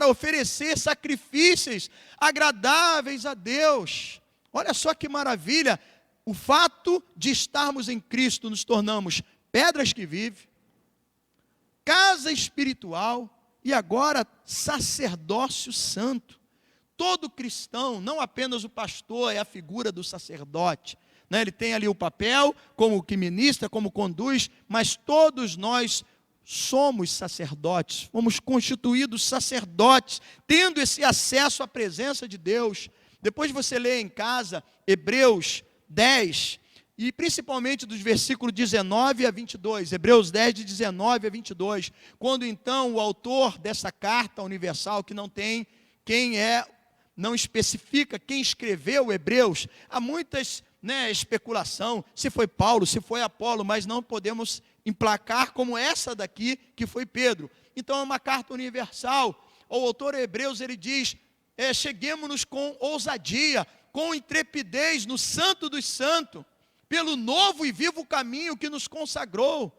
oferecer sacrifícios agradáveis a Deus. Olha só que maravilha, o fato de estarmos em Cristo, nos tornamos pedras que vivem, casa espiritual e agora sacerdócio santo. Todo cristão, não apenas o pastor, é a figura do sacerdote, né? Ele tem ali o papel, como que ministra, como conduz, mas todos nós somos sacerdotes, fomos constituídos sacerdotes, tendo esse acesso à presença de Deus. Depois você lê em casa, Hebreus 10, e principalmente dos versículos 19 a 22, Hebreus 10, de 19 a 22, quando então o autor dessa carta universal, que não tem quem é, não especifica quem escreveu Hebreus, há muitas especulação, se foi Paulo, se foi Apolo, mas não podemos emplacar como essa daqui, que foi Pedro. Então é uma carta universal. O autor Hebreus, ele diz, cheguemos-nos com ousadia, com intrepidez no santo dos santos, pelo novo e vivo caminho que nos consagrou,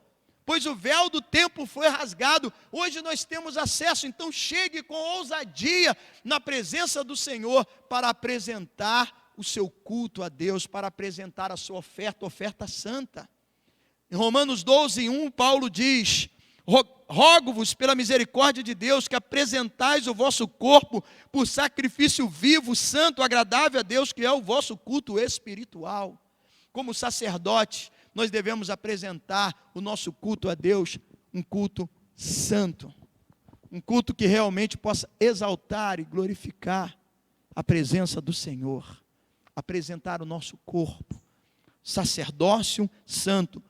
pois o véu do tempo foi rasgado, hoje nós temos acesso, então chegue com ousadia na presença do Senhor, para apresentar o seu culto a Deus, para apresentar a sua oferta santa. Em Romanos 12:1, Paulo diz, rogo-vos pela misericórdia de Deus, que apresentais o vosso corpo por sacrifício vivo, santo, agradável a Deus, que é o vosso culto espiritual. Como sacerdote, nós devemos apresentar o nosso culto a Deus, um culto santo, um culto que realmente possa exaltar e glorificar a presença do Senhor, apresentar o nosso corpo, sacerdócio santo,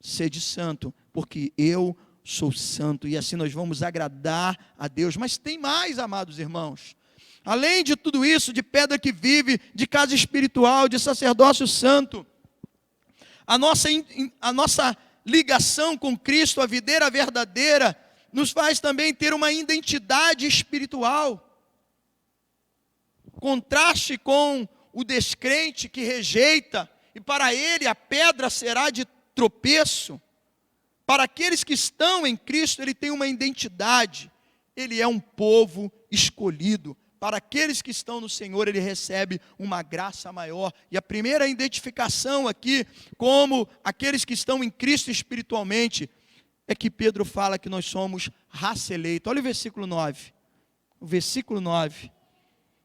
sede santo, porque eu sou santo, e assim nós vamos agradar a Deus. Mas tem mais, amados irmãos, além de tudo isso, de pedra que vive, de casa espiritual, de sacerdócio santo, a nossa ligação com Cristo, a videira verdadeira, nos faz também ter uma identidade espiritual. contraste com o descrente que rejeita, e para ele a pedra será de tropeço. Para aqueles que estão em Cristo, ele tem uma identidade, ele é um povo escolhido. Para aqueles que estão no Senhor, ele recebe uma graça maior. E a primeira identificação aqui, como aqueles que estão em Cristo espiritualmente, é que Pedro fala que nós somos raça eleita. Olha o versículo 9. O versículo 9.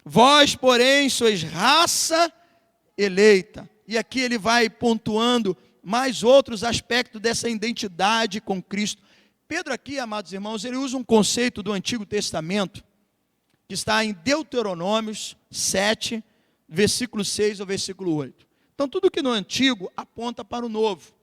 Vós, porém, sois raça eleita. E aqui ele vai pontuando mais outros aspectos dessa identidade com Cristo. Pedro aqui, amados irmãos, ele usa um conceito do Antigo Testamento, que está em Deuteronômios 7, versículo 6 ao versículo 8. Então, tudo que no Antigo aponta para o Novo.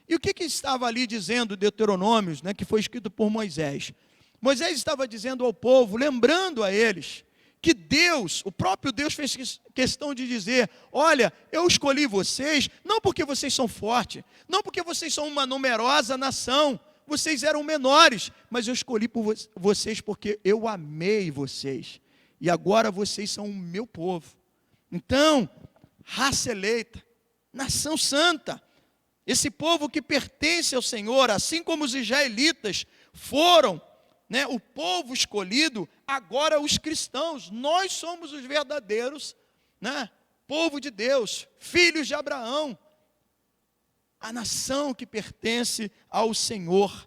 E o que estava ali dizendo Deuteronômios, né, que foi escrito por Moisés? Moisés estava dizendo ao povo, lembrando a eles, que Deus, o próprio Deus fez questão de dizer, olha, eu escolhi vocês, não porque vocês são fortes, não porque vocês são uma numerosa nação, vocês eram menores, mas eu escolhi por vocês porque eu amei vocês, e agora vocês são o meu povo. Então, raça eleita, nação santa, esse povo que pertence ao Senhor, assim como os israelitas foram, né, o povo escolhido, agora os cristãos, nós somos os verdadeiros, né, povo de Deus, filhos de Abraão, a nação que pertence ao Senhor.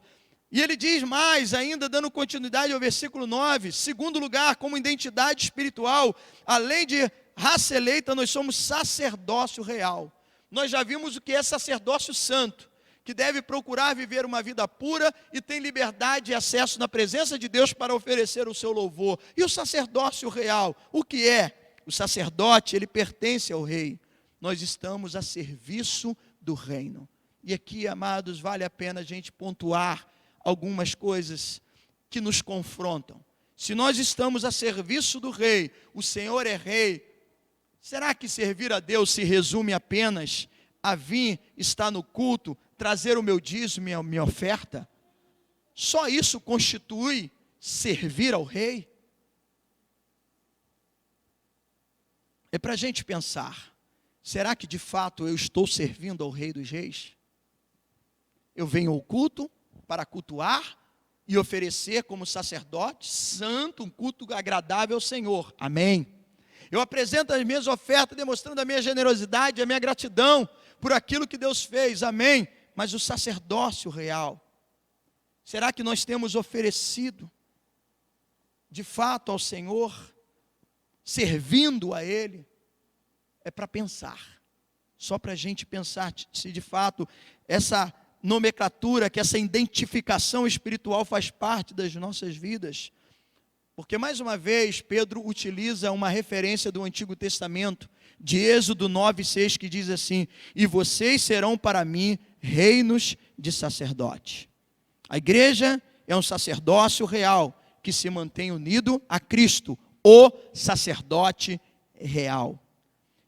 E ele diz mais, ainda dando continuidade ao versículo 9, segundo lugar, como identidade espiritual, além de raça eleita, nós somos sacerdócio real. Nós já vimos o que é sacerdócio santo, que deve procurar viver uma vida pura e tem liberdade e acesso na presença de Deus para oferecer o seu louvor. E o sacerdócio real, o que é? O sacerdote, ele pertence ao rei. Nós estamos a serviço do reino. E aqui, amados, vale a pena a gente pontuar algumas coisas que nos confrontam. Se nós estamos a serviço do rei, o Senhor é rei, será que servir a Deus se resume apenas a vir, estar no culto, trazer o meu dízimo e a minha oferta? Só isso constitui servir ao rei? É para a gente pensar, será que de fato eu estou servindo ao Rei dos Reis? Eu venho ao culto para cultuar e oferecer como sacerdote santo, um culto agradável ao Senhor, amém? Eu apresento as minhas ofertas demonstrando a minha generosidade, a minha gratidão por aquilo que Deus fez, amém? Mas o sacerdócio real, será que nós temos oferecido de fato ao Senhor, servindo a Ele? É para pensar, só para a gente pensar se de fato essa nomenclatura, que essa identificação espiritual faz parte das nossas vidas. Porque mais uma vez Pedro utiliza uma referência do Antigo Testamento, de Êxodo 9:6, que diz assim: e vocês serão para mim reinos de sacerdote. A igreja é um sacerdócio real, que se mantém unido a Cristo, o sacerdote real.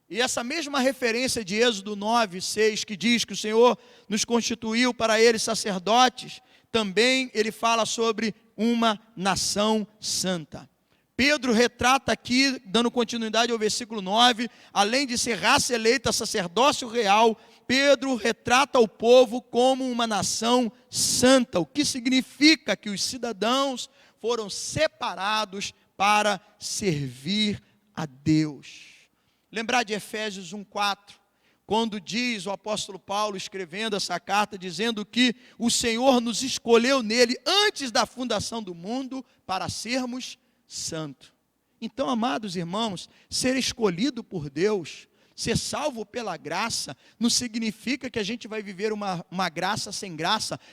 E essa mesma referência de Êxodo 9:6, que diz que o Senhor nos constituiu para Ele sacerdotes, também ele fala sobre uma nação santa. Pedro retrata aqui, dando continuidade ao versículo 9, além de ser raça eleita, sacerdócio real, Pedro retrata o povo como uma nação santa, o que significa que os cidadãos foram separados para servir a Deus. Lembrar de Efésios 1:4, quando diz o apóstolo Paulo, escrevendo essa carta, dizendo que o Senhor nos escolheu nele antes da fundação do mundo para sermos santos. Então, amados irmãos, ser escolhido por Deus, ser salvo pela graça, não significa que a gente vai viver uma graça,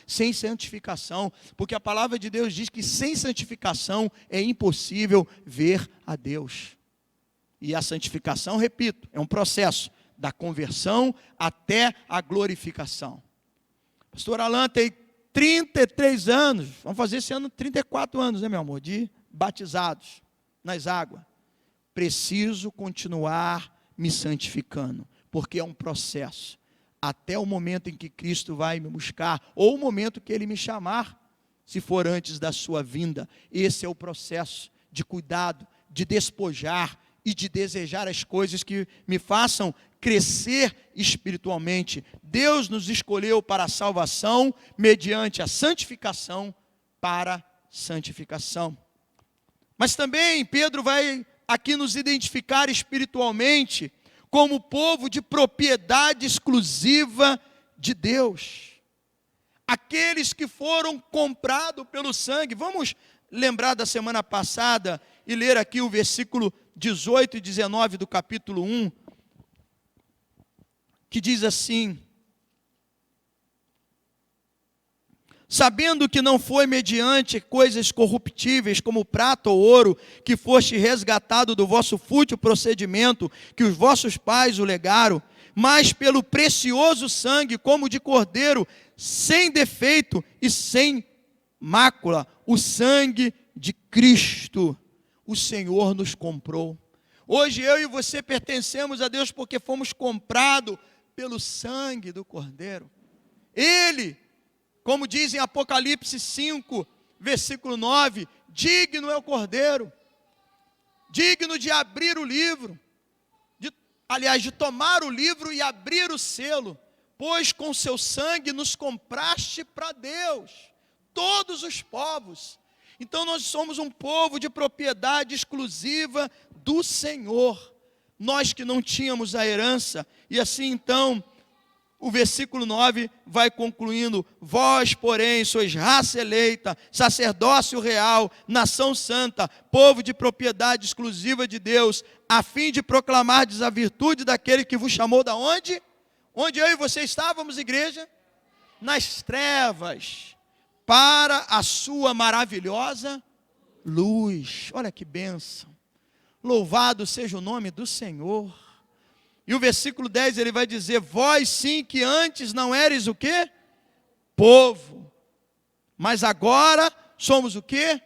sem santificação, porque a palavra de Deus diz que sem santificação é impossível ver a Deus. E a santificação, repito, é um processo da conversão até a glorificação. Pastor Alan tem 33 anos, vamos fazer esse ano 34 anos, né, meu amor, de batizados nas águas. Preciso continuar me santificando, porque é um processo, até o momento em que Cristo vai me buscar, ou o momento que Ele me chamar, se for antes da sua vinda. Esse é o processo de cuidado, de despojar e de desejar as coisas que me façam crescer espiritualmente. Deus nos escolheu para a salvação mediante a santificação para santificação. Mas também Pedro vai aqui nos identificar espiritualmente como povo de propriedade exclusiva de Deus. Aqueles que foram comprados pelo sangue. Vamos lembrar da semana passada e ler aqui o versículo 18 e 19 do capítulo 1, que diz assim: sabendo que não foi mediante coisas corruptíveis, como prata ou ouro, que foste resgatado do vosso fútil procedimento, que os vossos pais o legaram, mas pelo precioso sangue, como de cordeiro, sem defeito e sem mácula, o sangue de Cristo. O Senhor nos comprou. Hoje eu e você pertencemos a Deus porque fomos comprados pelo sangue do Cordeiro. Ele, como diz em Apocalipse 5, versículo 9, digno é o Cordeiro, digno de abrir o livro, de tomar o livro e abrir o selo, pois com seu sangue nos compraste para Deus, todos os povos. Então nós somos um povo de propriedade exclusiva do Senhor, nós que não tínhamos a herança. E assim então, o versículo 9 vai concluindo: vós, porém, sois raça eleita, sacerdócio real, nação santa, povo de propriedade exclusiva de Deus, a fim de proclamardes a virtude daquele que vos chamou da onde? Onde eu e você estávamos, igreja? Nas trevas, para a sua maravilhosa luz. Olha que bênção. Louvado seja o nome do Senhor. E o versículo 10 ele vai dizer: vós sim que antes não eres o quê? Povo. Mas agora somos o quê?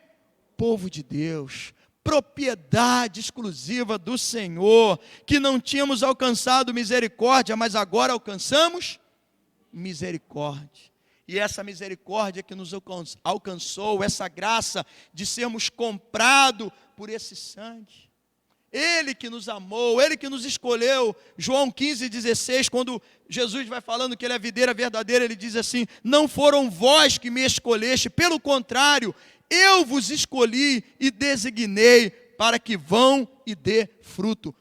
Povo de Deus. Propriedade exclusiva do Senhor. Que não tínhamos alcançado misericórdia, mas agora alcançamos misericórdia. E essa misericórdia que nos alcançou, essa graça de sermos comprados por esse sangue. Ele que nos amou, Ele que nos escolheu. João 15,16, quando Jesus vai falando que Ele é a videira verdadeira, Ele diz assim: não foram vós que me escolheste, pelo contrário, eu vos escolhi e designei para que vão e dê fruto.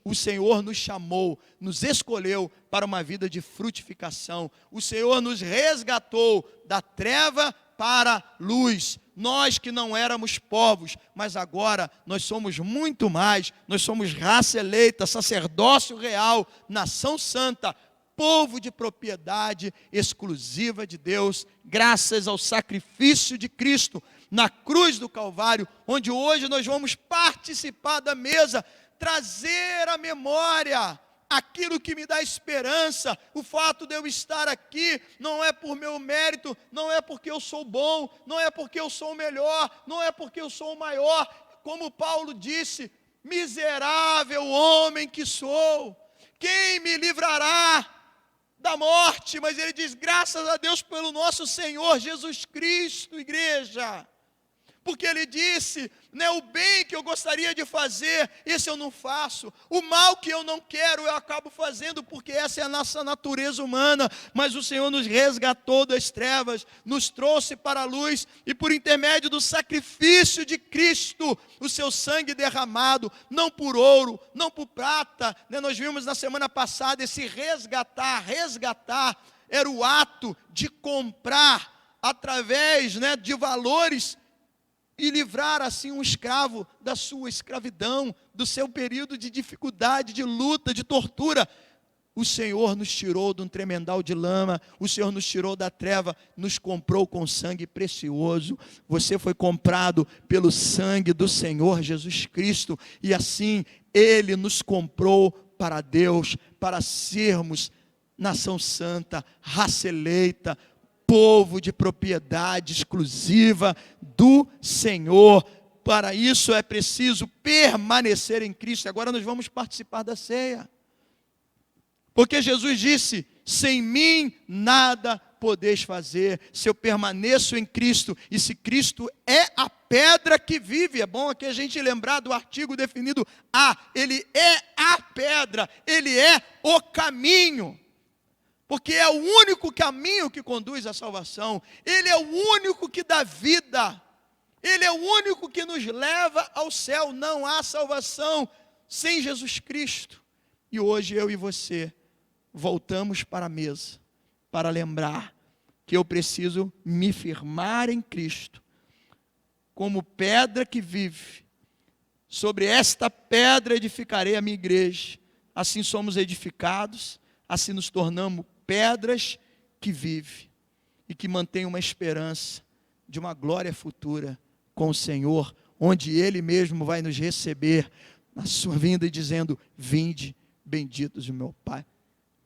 O Senhor nos chamou, nos escolheu para uma vida de frutificação. O Senhor nos resgatou da treva para a luz. Nós que não éramos povos, mas agora nós somos muito mais. Nós somos raça eleita, sacerdócio real, nação santa, povo de propriedade exclusiva de Deus, graças ao sacrifício de Cristo na cruz do Calvário, onde hoje nós vamos participar da mesa, trazer à memória aquilo que me dá esperança. O fato de eu estar aqui não é por meu mérito, não é porque eu sou bom, não é porque eu sou o melhor, não é porque eu sou o maior. Como Paulo disse: miserável homem que sou, quem me livrará da morte? Mas ele diz: graças a Deus pelo nosso Senhor Jesus Cristo, igreja. Porque ele disse, o bem que eu gostaria de fazer, esse eu não faço. O mal que eu não quero, eu acabo fazendo, porque essa é a nossa natureza humana. Mas o Senhor nos resgatou das trevas, nos trouxe para a luz, e por intermédio do sacrifício de Cristo, o seu sangue derramado, não por ouro, não por prata, nós vimos na semana passada esse resgatar era o ato de comprar, através de valores, e livrar assim um escravo da sua escravidão, do seu período de dificuldade, de luta, de tortura. O Senhor nos tirou de um tremendal de lama, o Senhor nos tirou da treva, nos comprou com sangue precioso. Você foi comprado pelo sangue do Senhor Jesus Cristo, e assim Ele nos comprou para Deus, para sermos nação santa, raça eleita, povo de propriedade exclusiva do Senhor. Para isso é preciso permanecer em Cristo. Agora nós vamos participar da ceia, porque Jesus disse: sem mim nada podeis fazer. Se eu permaneço em Cristo, e se Cristo é a pedra que vive. É bom aqui a gente lembrar do artigo definido a. Ele é a pedra, ele é o caminho. Porque é o único caminho que conduz à salvação. Ele é o único que dá vida. Ele é o único que nos leva ao céu. Não há salvação sem Jesus Cristo. E hoje eu e você voltamos para a mesa para lembrar que eu preciso me firmar em Cristo como pedra que vive. Sobre esta pedra edificarei a minha igreja. Assim somos edificados, assim nos tornamos pedras que vivem e que mantêm uma esperança de uma glória futura com o Senhor, onde Ele mesmo vai nos receber na sua vinda, dizendo: vinde, benditos do meu Pai.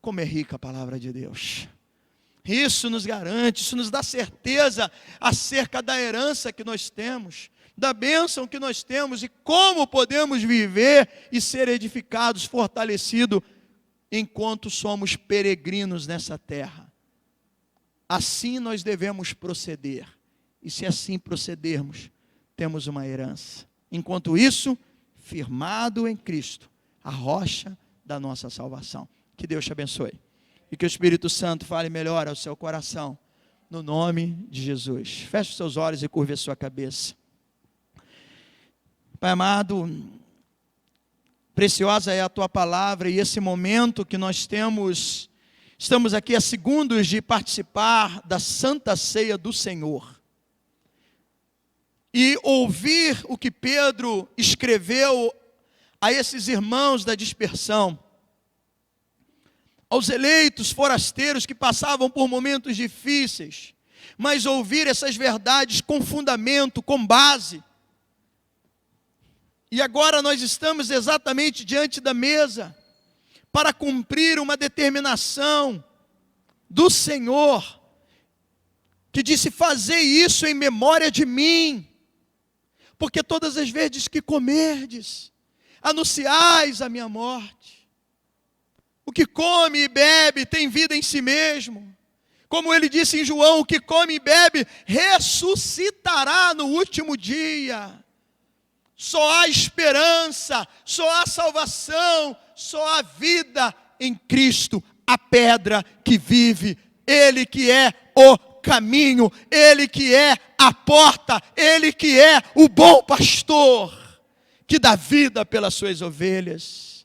Como é rica a palavra de Deus. Isso nos garante, isso nos dá certeza acerca da herança que nós temos, da bênção que nós temos e como podemos viver e ser edificados, fortalecidos, enquanto somos peregrinos nessa terra. Assim nós devemos proceder, e se assim procedermos, temos uma herança. Enquanto isso, firmado em Cristo, a rocha da nossa salvação. Que Deus te abençoe. E que o Espírito Santo fale melhor ao seu coração, no nome de Jesus. Feche os seus olhos e curve a sua cabeça. Pai amado, preciosa é a tua palavra, e esse momento que nós temos, estamos aqui a segundos de participar da Santa Ceia do Senhor. E ouvir o que Pedro escreveu a esses irmãos da dispersão, aos eleitos forasteiros que passavam por momentos difíceis, mas ouvir essas verdades com fundamento, com base. E agora nós estamos exatamente diante da mesa, para cumprir uma determinação do Senhor, que disse: fazei isso em memória de mim, porque todas as vezes que comerdes, anunciais a minha morte. O que come e bebe tem vida em si mesmo. Como ele disse em João, o que come e bebe ressuscitará no último dia. Só há esperança, só há salvação, só há vida em Cristo, a pedra que vive. Ele que é o caminho, Ele que é a porta, Ele que é o bom pastor, que dá vida pelas suas ovelhas.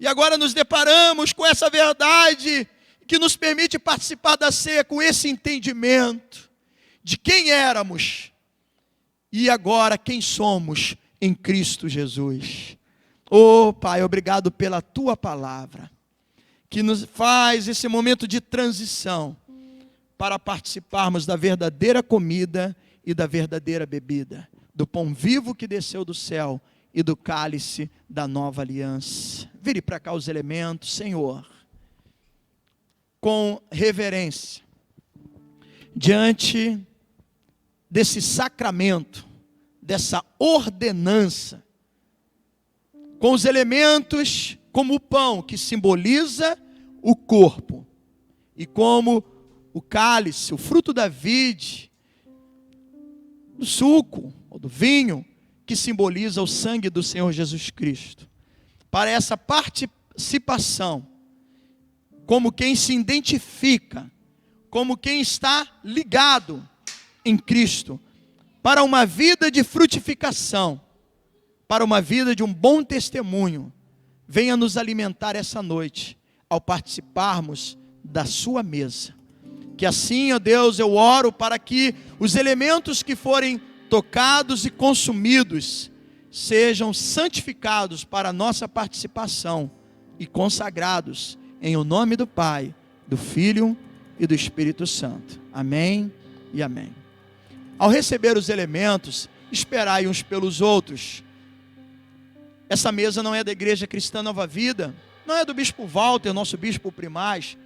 E agora nos deparamos com essa verdade que nos permite participar da ceia com esse entendimento de quem éramos e agora quem somos em Cristo Jesus. Oh Pai, obrigado pela Tua palavra, que nos faz esse momento de transição para participarmos da verdadeira comida e da verdadeira bebida, do pão vivo que desceu do céu e do cálice da nova aliança. Vire para cá os elementos, Senhor, com reverência, diante desse sacramento, dessa ordenança, com os elementos como o pão, que simboliza o corpo, e como o cálice, o fruto da vide, do suco ou do vinho, que simboliza o sangue do Senhor Jesus Cristo. Para essa participação, como quem se identifica, como quem está ligado em Cristo, para uma vida de frutificação, para uma vida de um bom testemunho, venha nos alimentar essa noite, ao participarmos da sua mesa. Que assim, ó Deus, eu oro para que os elementos que forem tocados e consumidos sejam santificados para a nossa participação e consagrados em o nome do Pai, do Filho e do Espírito Santo. Amém e amém. Ao receber os elementos, esperai uns pelos outros. Essa mesa não é da Igreja Cristã Nova Vida, não é do Bispo Walter, nosso Bispo Primaz,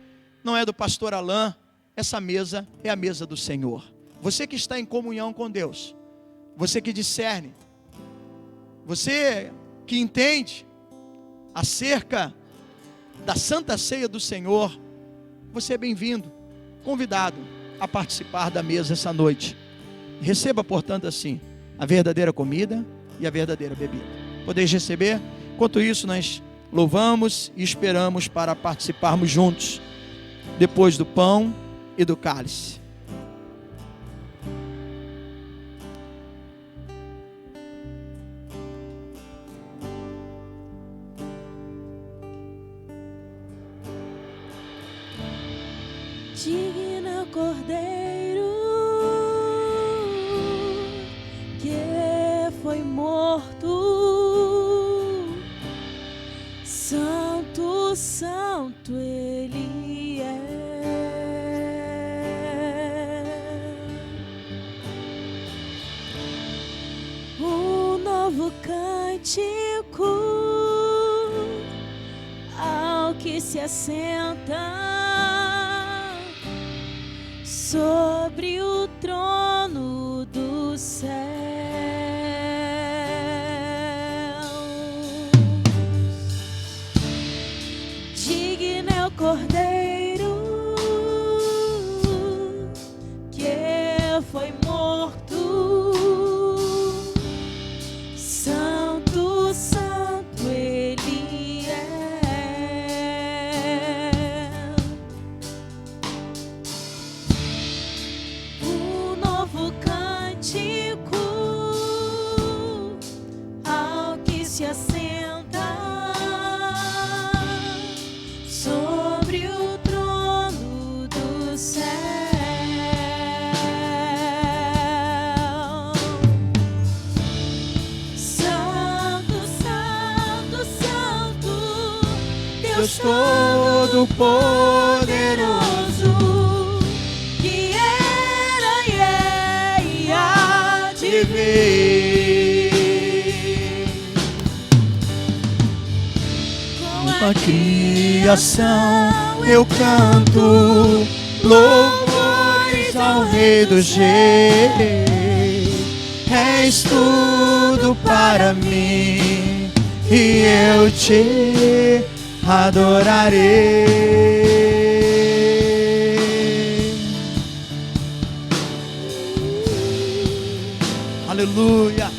não é do Pastor Alain. Essa mesa é a mesa do Senhor. Você que está em comunhão com Deus, você que discerne, você que entende acerca da Santa Ceia do Senhor, você é bem-vindo, convidado a participar da mesa essa noite. Receba, portanto, assim, a verdadeira comida e a verdadeira bebida. Podeis receber. Enquanto isso, nós louvamos e esperamos para participarmos juntos, depois do pão e do cálice. Digno Cordeiro que foi morto, Santo, Santo Ele é. Um novo cântico ao que se assenta sobre o trono do céu. Digno é o Cordeiro que foi morto, Santo, Santo Ele é. Um novo cântico ao que se assenta sobre o trono do céu. Santo, Santo, Santo, Deus Todo-Poderoso, que era e é e há de vir. Com A criação eu canto louvores ao Rei dos Reis. És tudo para mim e eu te adorarei. Aleluia.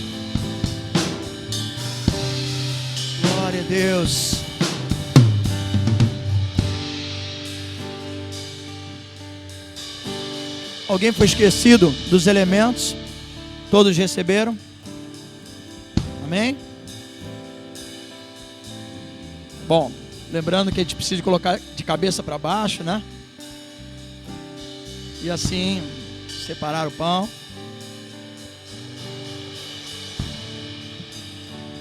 Glória a Deus. Alguém foi esquecido dos elementos? Todos receberam? Amém? Bom, lembrando que a gente precisa colocar de cabeça para baixo, né? E assim, separar o pão.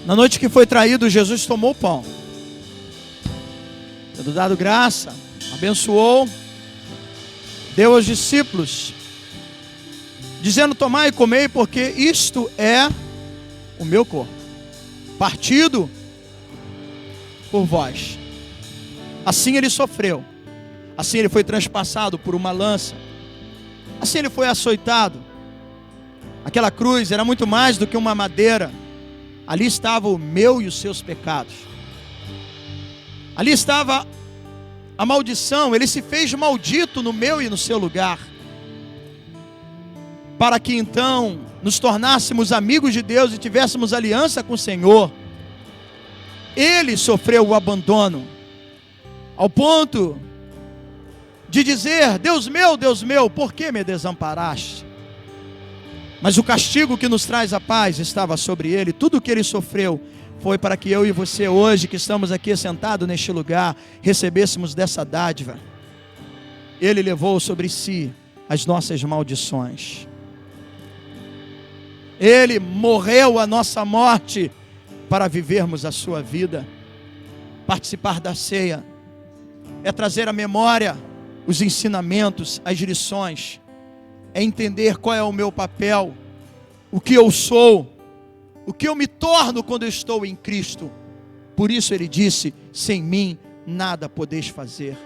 Na noite que foi traído, Jesus tomou o pão, tendo dado graça, abençoou, deu aos discípulos, dizendo: tomai e comei, porque isto é o meu corpo, partido por vós. Assim ele sofreu, assim ele foi transpassado por uma lança, assim ele foi açoitado. Aquela cruz era muito mais do que uma madeira. Ali estava o meu e os seus pecados. Ali estava a maldição. Ele se fez maldito no meu e no seu lugar, para que então nos tornássemos amigos de Deus e tivéssemos aliança com o Senhor. Ele sofreu o abandono, ao ponto de dizer: Deus meu, por que me desamparaste? Mas o castigo que nos traz a paz estava sobre ele. Tudo o que ele sofreu foi para que eu e você hoje, que estamos aqui sentados neste lugar, recebêssemos dessa dádiva. Ele levou sobre si as nossas maldições. Ele morreu a nossa morte para vivermos a sua vida. Participar da ceia é trazer à memória os ensinamentos, as lições, é entender qual é o meu papel, o que eu sou, o que eu me torno quando eu estou em Cristo. Por isso ele disse: sem mim nada podeis fazer.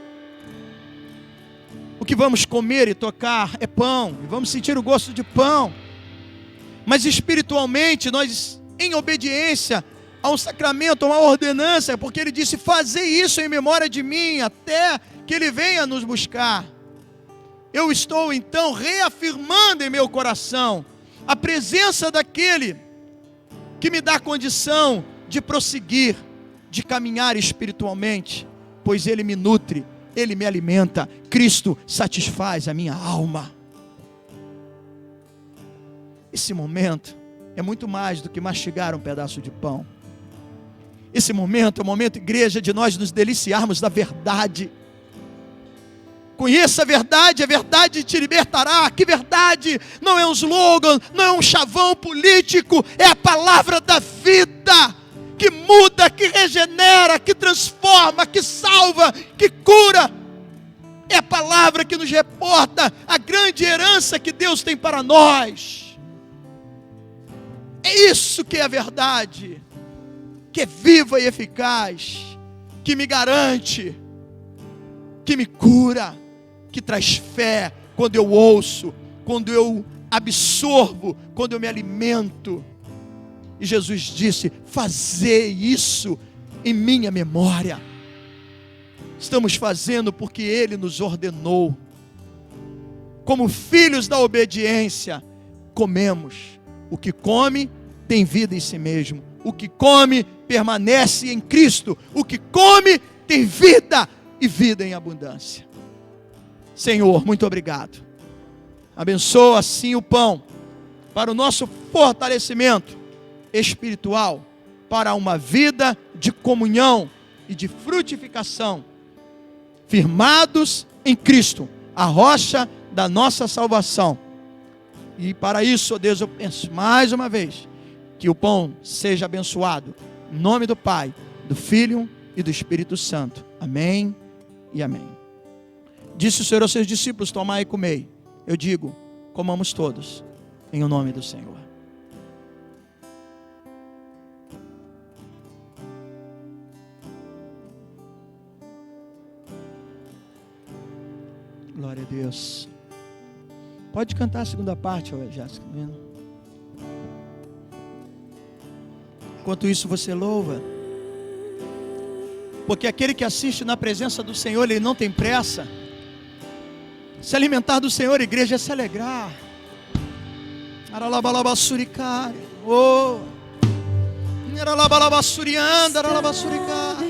O que vamos comer e tocar é pão, e vamos sentir o gosto de pão, mas espiritualmente nós, em obediência a um sacramento, a uma ordenança, porque ele disse: fazei isso em memória de mim, até que ele venha nos buscar. Eu estou então reafirmando em meu coração a presença daquele que me dá condição de prosseguir, de caminhar espiritualmente, pois Ele me nutre, Ele me alimenta. Cristo satisfaz a minha alma. Esse momento é muito mais do que mastigar um pedaço de pão. Esse momento é o momento, igreja, de nós nos deliciarmos da verdade. Conheça a verdade te libertará. Que verdade? Não é um slogan, não é um chavão político, é a palavra da vida, que muda, que regenera, que transforma, que salva, que cura. É a palavra que nos reporta a grande herança que Deus tem para nós. É isso que é a verdade, que é viva e eficaz, que me garante, que me cura, que traz fé quando eu ouço, quando eu absorvo, quando eu me alimento. E Jesus disse: fazei isso em minha memória. Estamos fazendo porque Ele nos ordenou. Como filhos da obediência, comemos. O que come tem vida em si mesmo. O que come permanece em Cristo. O que come tem vida e vida em abundância. Senhor, muito obrigado. Abençoa assim o pão para o nosso fortalecimento espiritual, para uma vida de comunhão e de frutificação, firmados em Cristo, a rocha da nossa salvação. E para isso, ó Deus, eu penso mais uma vez que o pão seja abençoado, em nome do Pai, do Filho e do Espírito Santo. Amém e amém. Disse o Senhor aos seus discípulos: tomai e comei. Eu digo: comamos todos, em o nome do Senhor. Glória a Deus. Pode cantar a segunda parte, Jéssica. Enquanto isso você louva. Porque aquele que assiste na presença do Senhor, ele não tem pressa. Se alimentar do Senhor, igreja, é se alegrar. Aralabalabassuricária. Oh. Aralabalabasurianda, aralabasuricária.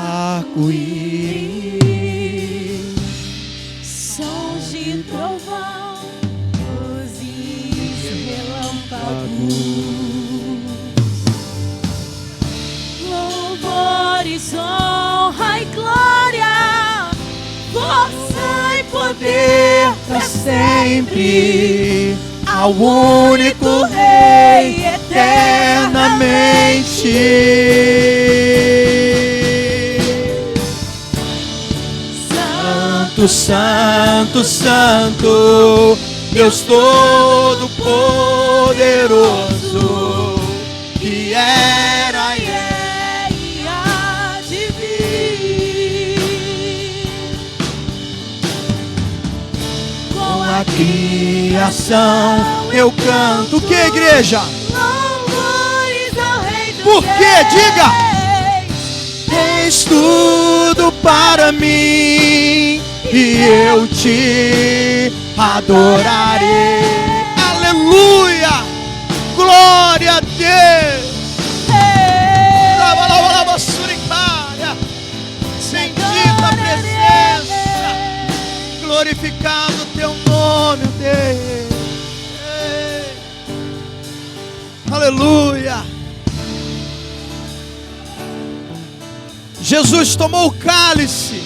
Arco-íris, sons de trovão, luzes, relâmpagos, louvores, honra e glória, força e poder para sempre ao único Rei eternamente. Santo, Santo, Deus Todo-Poderoso, que era e é e há de vir. Com a criação eu canto. O que, igreja? louvores ao Rei dos Por quê? Diga! Reis. Tens tudo para mim e eu te adorarei. Aleluia! Glória a Deus! Bendita a presença, glorificado o teu nome, Deus. Aleluia! Jesus tomou o cálice,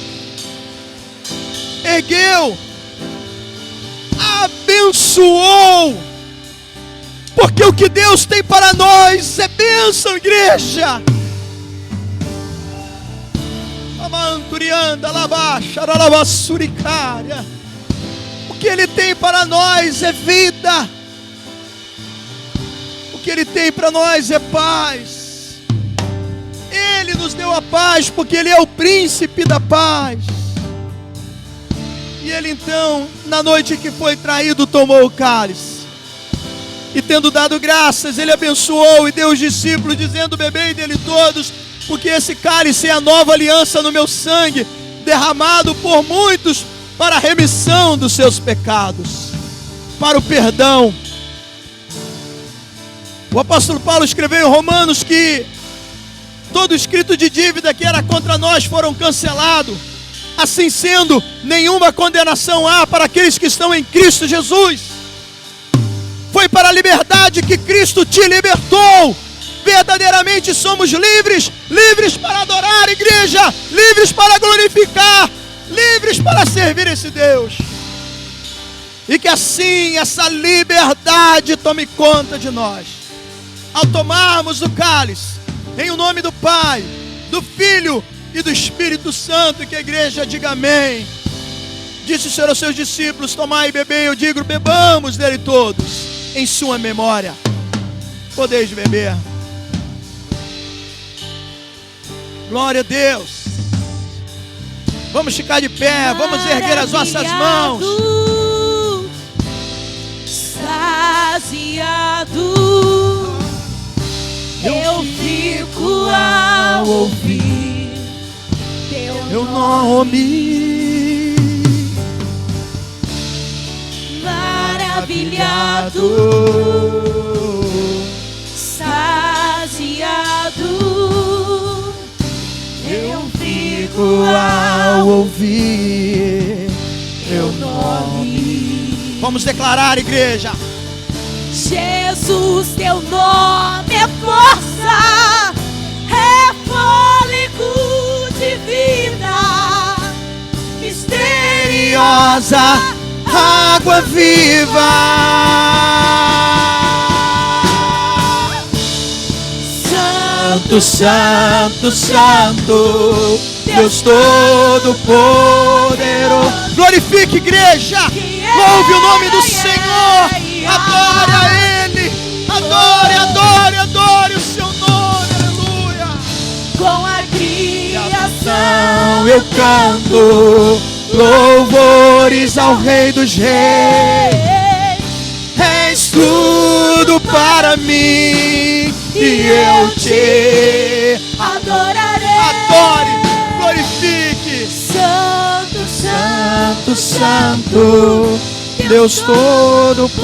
ergueu, abençoou, porque o que Deus tem para nós é bênção, igreja. O que Ele tem para nós é vida, o que Ele tem para nós é paz. Ele nos deu a paz, porque Ele é o príncipe da paz. E Ele então, na noite que foi traído, tomou o cálice, e tendo dado graças, Ele abençoou e deu aos discípulos, dizendo: bebei dele todos, porque esse cálice é a nova aliança no meu sangue, derramado por muitos para a remissão dos seus pecados, para o perdão. O apóstolo Paulo escreveu em Romanos que todo escrito de dívida que era contra nós foram cancelados. Assim sendo, nenhuma condenação há para aqueles que estão em Cristo Jesus. Foi para a liberdade que Cristo te libertou. Verdadeiramente somos livres, livres para adorar, igreja, livres para glorificar, livres para servir esse Deus. E que assim essa liberdade tome conta de nós. Ao tomarmos o cálice, em o nome do Pai, do Filho e do Espírito Santo, e que a igreja diga amém. Disse o Senhor aos seus discípulos: tomai e bebei, eu digo, bebamos dele todos, em sua memória. Podeis beber. Glória a Deus. Vamos ficar de pé, vamos erguer as nossas mãos. Saciado, eu fico ao ouvir teu nome, maravilhado, saciado, eu fico ao ouvir teu nome. Vamos declarar, igreja. Jesus, teu nome é força, é fôlego de vida, misteriosa água viva. Santo, Santo, Santo, Deus Todo-Poderoso. Glorifique, igreja. Louve o nome do Senhor. Adore a Ele. Adore, adore, adore o seu nome. Aleluia. Com a criação eu canto louvores ao Rei dos Reis. És tudo para mim e eu te adorarei. Adore, glorifique. Santo, Santo, Santo, Deus Todo-Poderoso,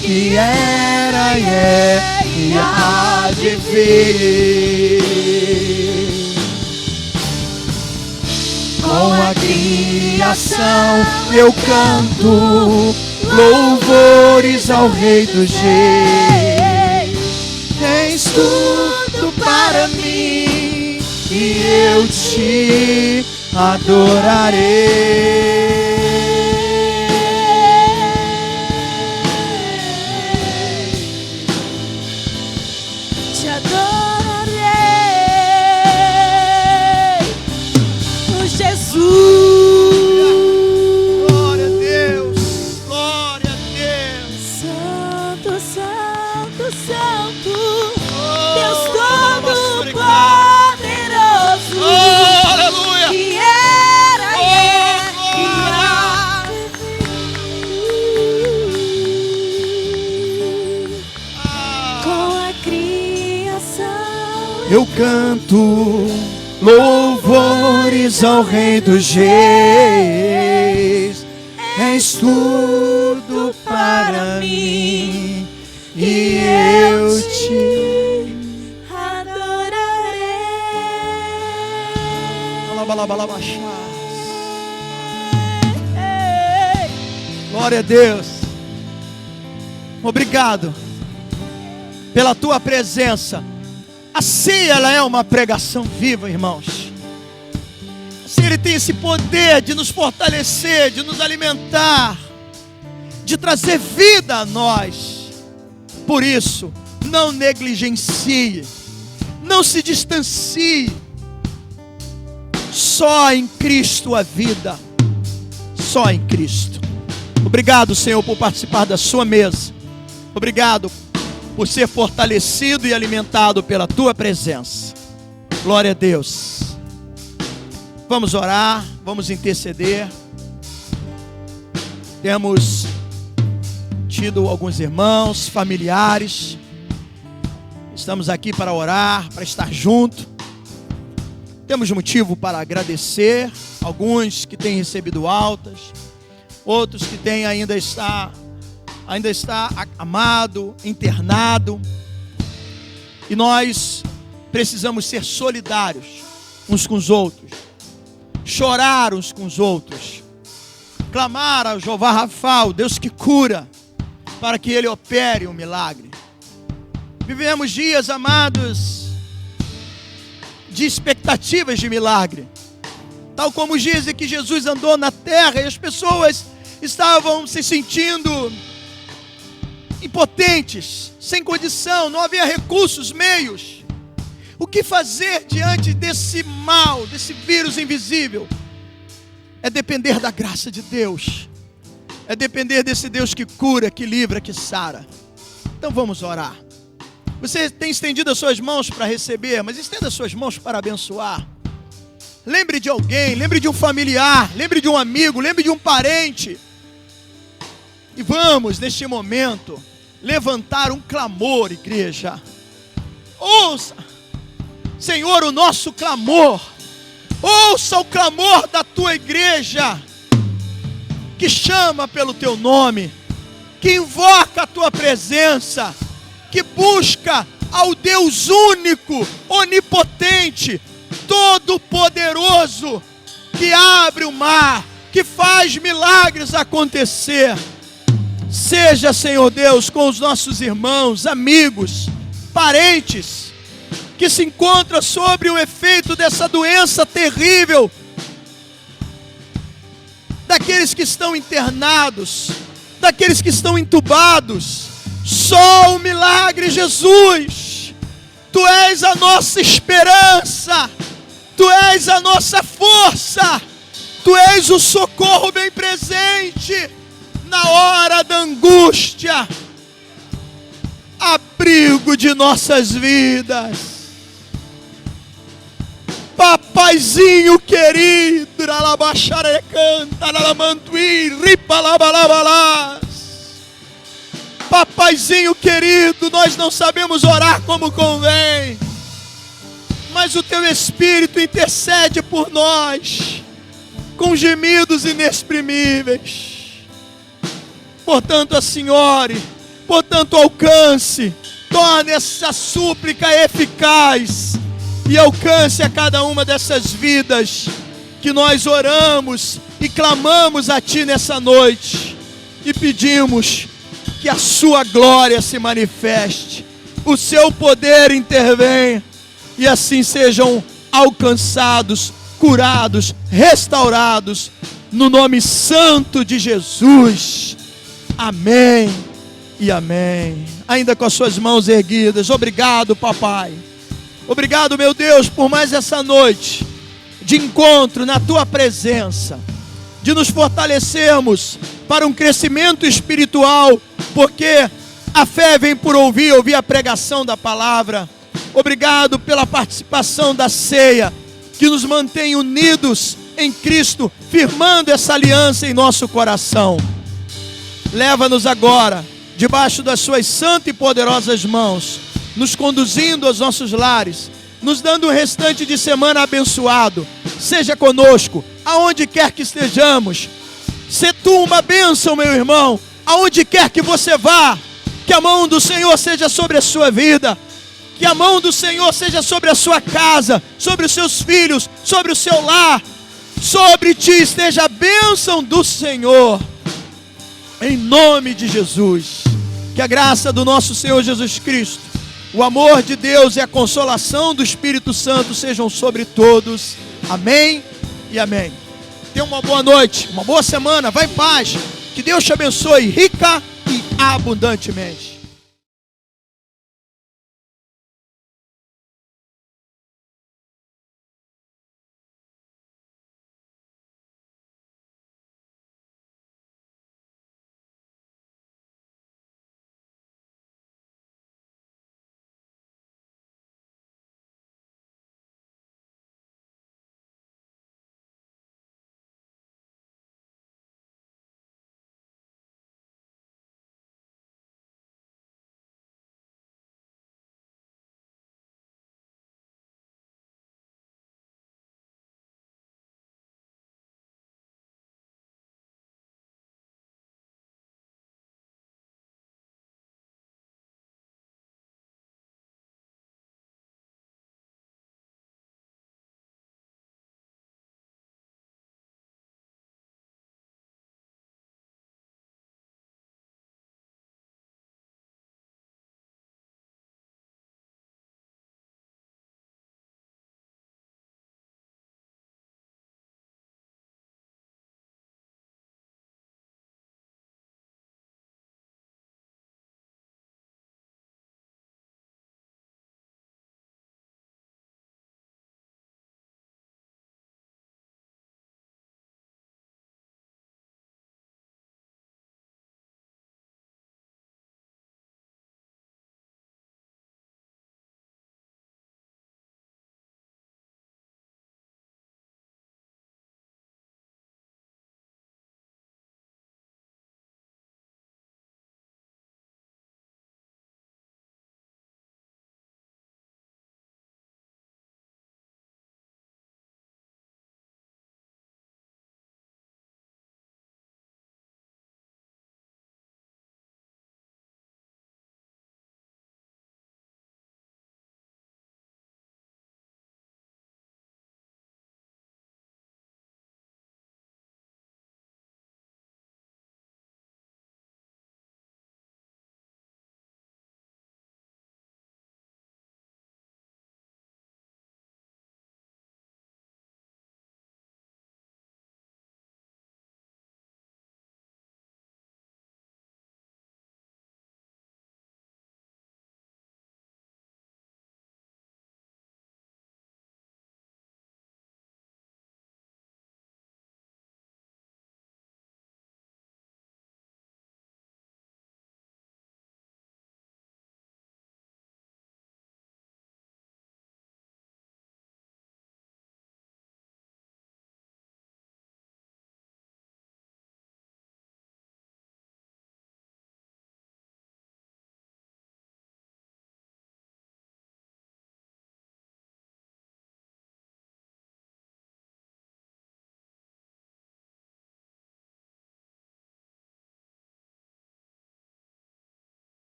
que era e é e há de vir. Com a criação eu canto louvores ao Rei dos Reis. És tudo para mim e eu te adorarei. te adorarei, oh Jesus. Glória a Deus, glória a Deus. Santo, Santo, Santo, Oh, Deus Todo-Poderoso, oh, aleluia. que era e é e há com a criação. Eu canto louvores ao Rei dos Reis. És tudo para mim e eu te adorarei. Glória a Deus. Obrigado pela tua presença. Assim ela é uma pregação viva, irmãos. Assim ele tem esse poder de nos fortalecer, de nos alimentar, de trazer vida a nós. Por isso, não negligencie, não se distancie. Só em Cristo a vida, só em Cristo. Obrigado, Senhor, por participar da sua mesa. Obrigado por ser fortalecido e alimentado pela tua presença. Glória a Deus. Vamos orar, vamos interceder. Temos tido alguns irmãos, familiares. Estamos aqui para orar, para estar junto. Temos motivo para agradecer, alguns que têm recebido altas, outros que têm ainda está amado, internado. E nós precisamos ser solidários uns com os outros, chorar uns com os outros, clamar ao Jeová Rafa, o Deus que cura, para que Ele opere um milagre. Vivemos dias, amados, de expectativas de milagre, tal como os dias em que Jesus andou na terra e as pessoas estavam se sentindo impotentes, sem condição, não havia recursos, meios. O que fazer diante desse mal, desse vírus invisível? É depender da graça de Deus, é depender desse Deus que cura, que livra, que sara. Então vamos orar. Você tem estendido as suas mãos para receber, mas estenda as suas mãos para abençoar. Lembre de alguém, lembre de um familiar, lembre de um amigo, lembre de um parente. E vamos, neste momento, levantar um clamor, igreja. Ouça, Senhor, o nosso clamor. Ouça o clamor da tua igreja, que chama pelo teu nome, que invoca a tua presença, que busca ao Deus único, onipotente, todo-poderoso, que abre o mar, que faz milagres acontecer. Seja, Senhor Deus, com os nossos irmãos, amigos, parentes, que se encontram sobre o efeito dessa doença terrível, daqueles que estão internados, daqueles que estão entubados. Só o milagre, Jesus. Tu és a nossa esperança, Tu és a nossa força, Tu és o socorro bem presente na hora da angústia, abrigo de nossas vidas. Papaizinho querido, Papaizinho querido, nós não sabemos orar como convém, mas o Teu Espírito intercede por nós, com gemidos inexprimíveis. Portanto, a Senhora, portanto, alcance, torne essa súplica eficaz, e alcance a cada uma dessas vidas, que nós oramos e clamamos a Ti nessa noite, e pedimos que a Sua glória se manifeste, o Seu poder intervenha, e assim sejam alcançados, curados, restaurados, no nome santo de Jesus. Amém e amém. Ainda com as suas mãos erguidas. Obrigado, papai. Obrigado, meu Deus, por mais essa noite de encontro na Tua presença, de nos fortalecermos para um crescimento espiritual, porque a fé vem por ouvir a pregação da palavra. Obrigado pela participação da ceia, que nos mantém unidos em Cristo, firmando essa aliança em nosso coração. Leva-nos agora, debaixo das Suas santas e poderosas mãos, nos conduzindo aos nossos lares, nos dando um restante de semana abençoado. Seja conosco, aonde quer que estejamos. Sê Tu uma bênção, meu irmão, aonde quer que você vá. Que a mão do Senhor seja sobre a sua vida, que a mão do Senhor seja sobre a sua casa, sobre os seus filhos, sobre o seu lar. Sobre ti esteja a bênção do Senhor, em nome de Jesus. Que a graça do nosso Senhor Jesus Cristo, o amor de Deus e a consolação do Espírito Santo sejam sobre todos. Amém e amém. Tenha uma boa noite, uma boa semana, vai em paz. Que Deus te abençoe rica e abundantemente.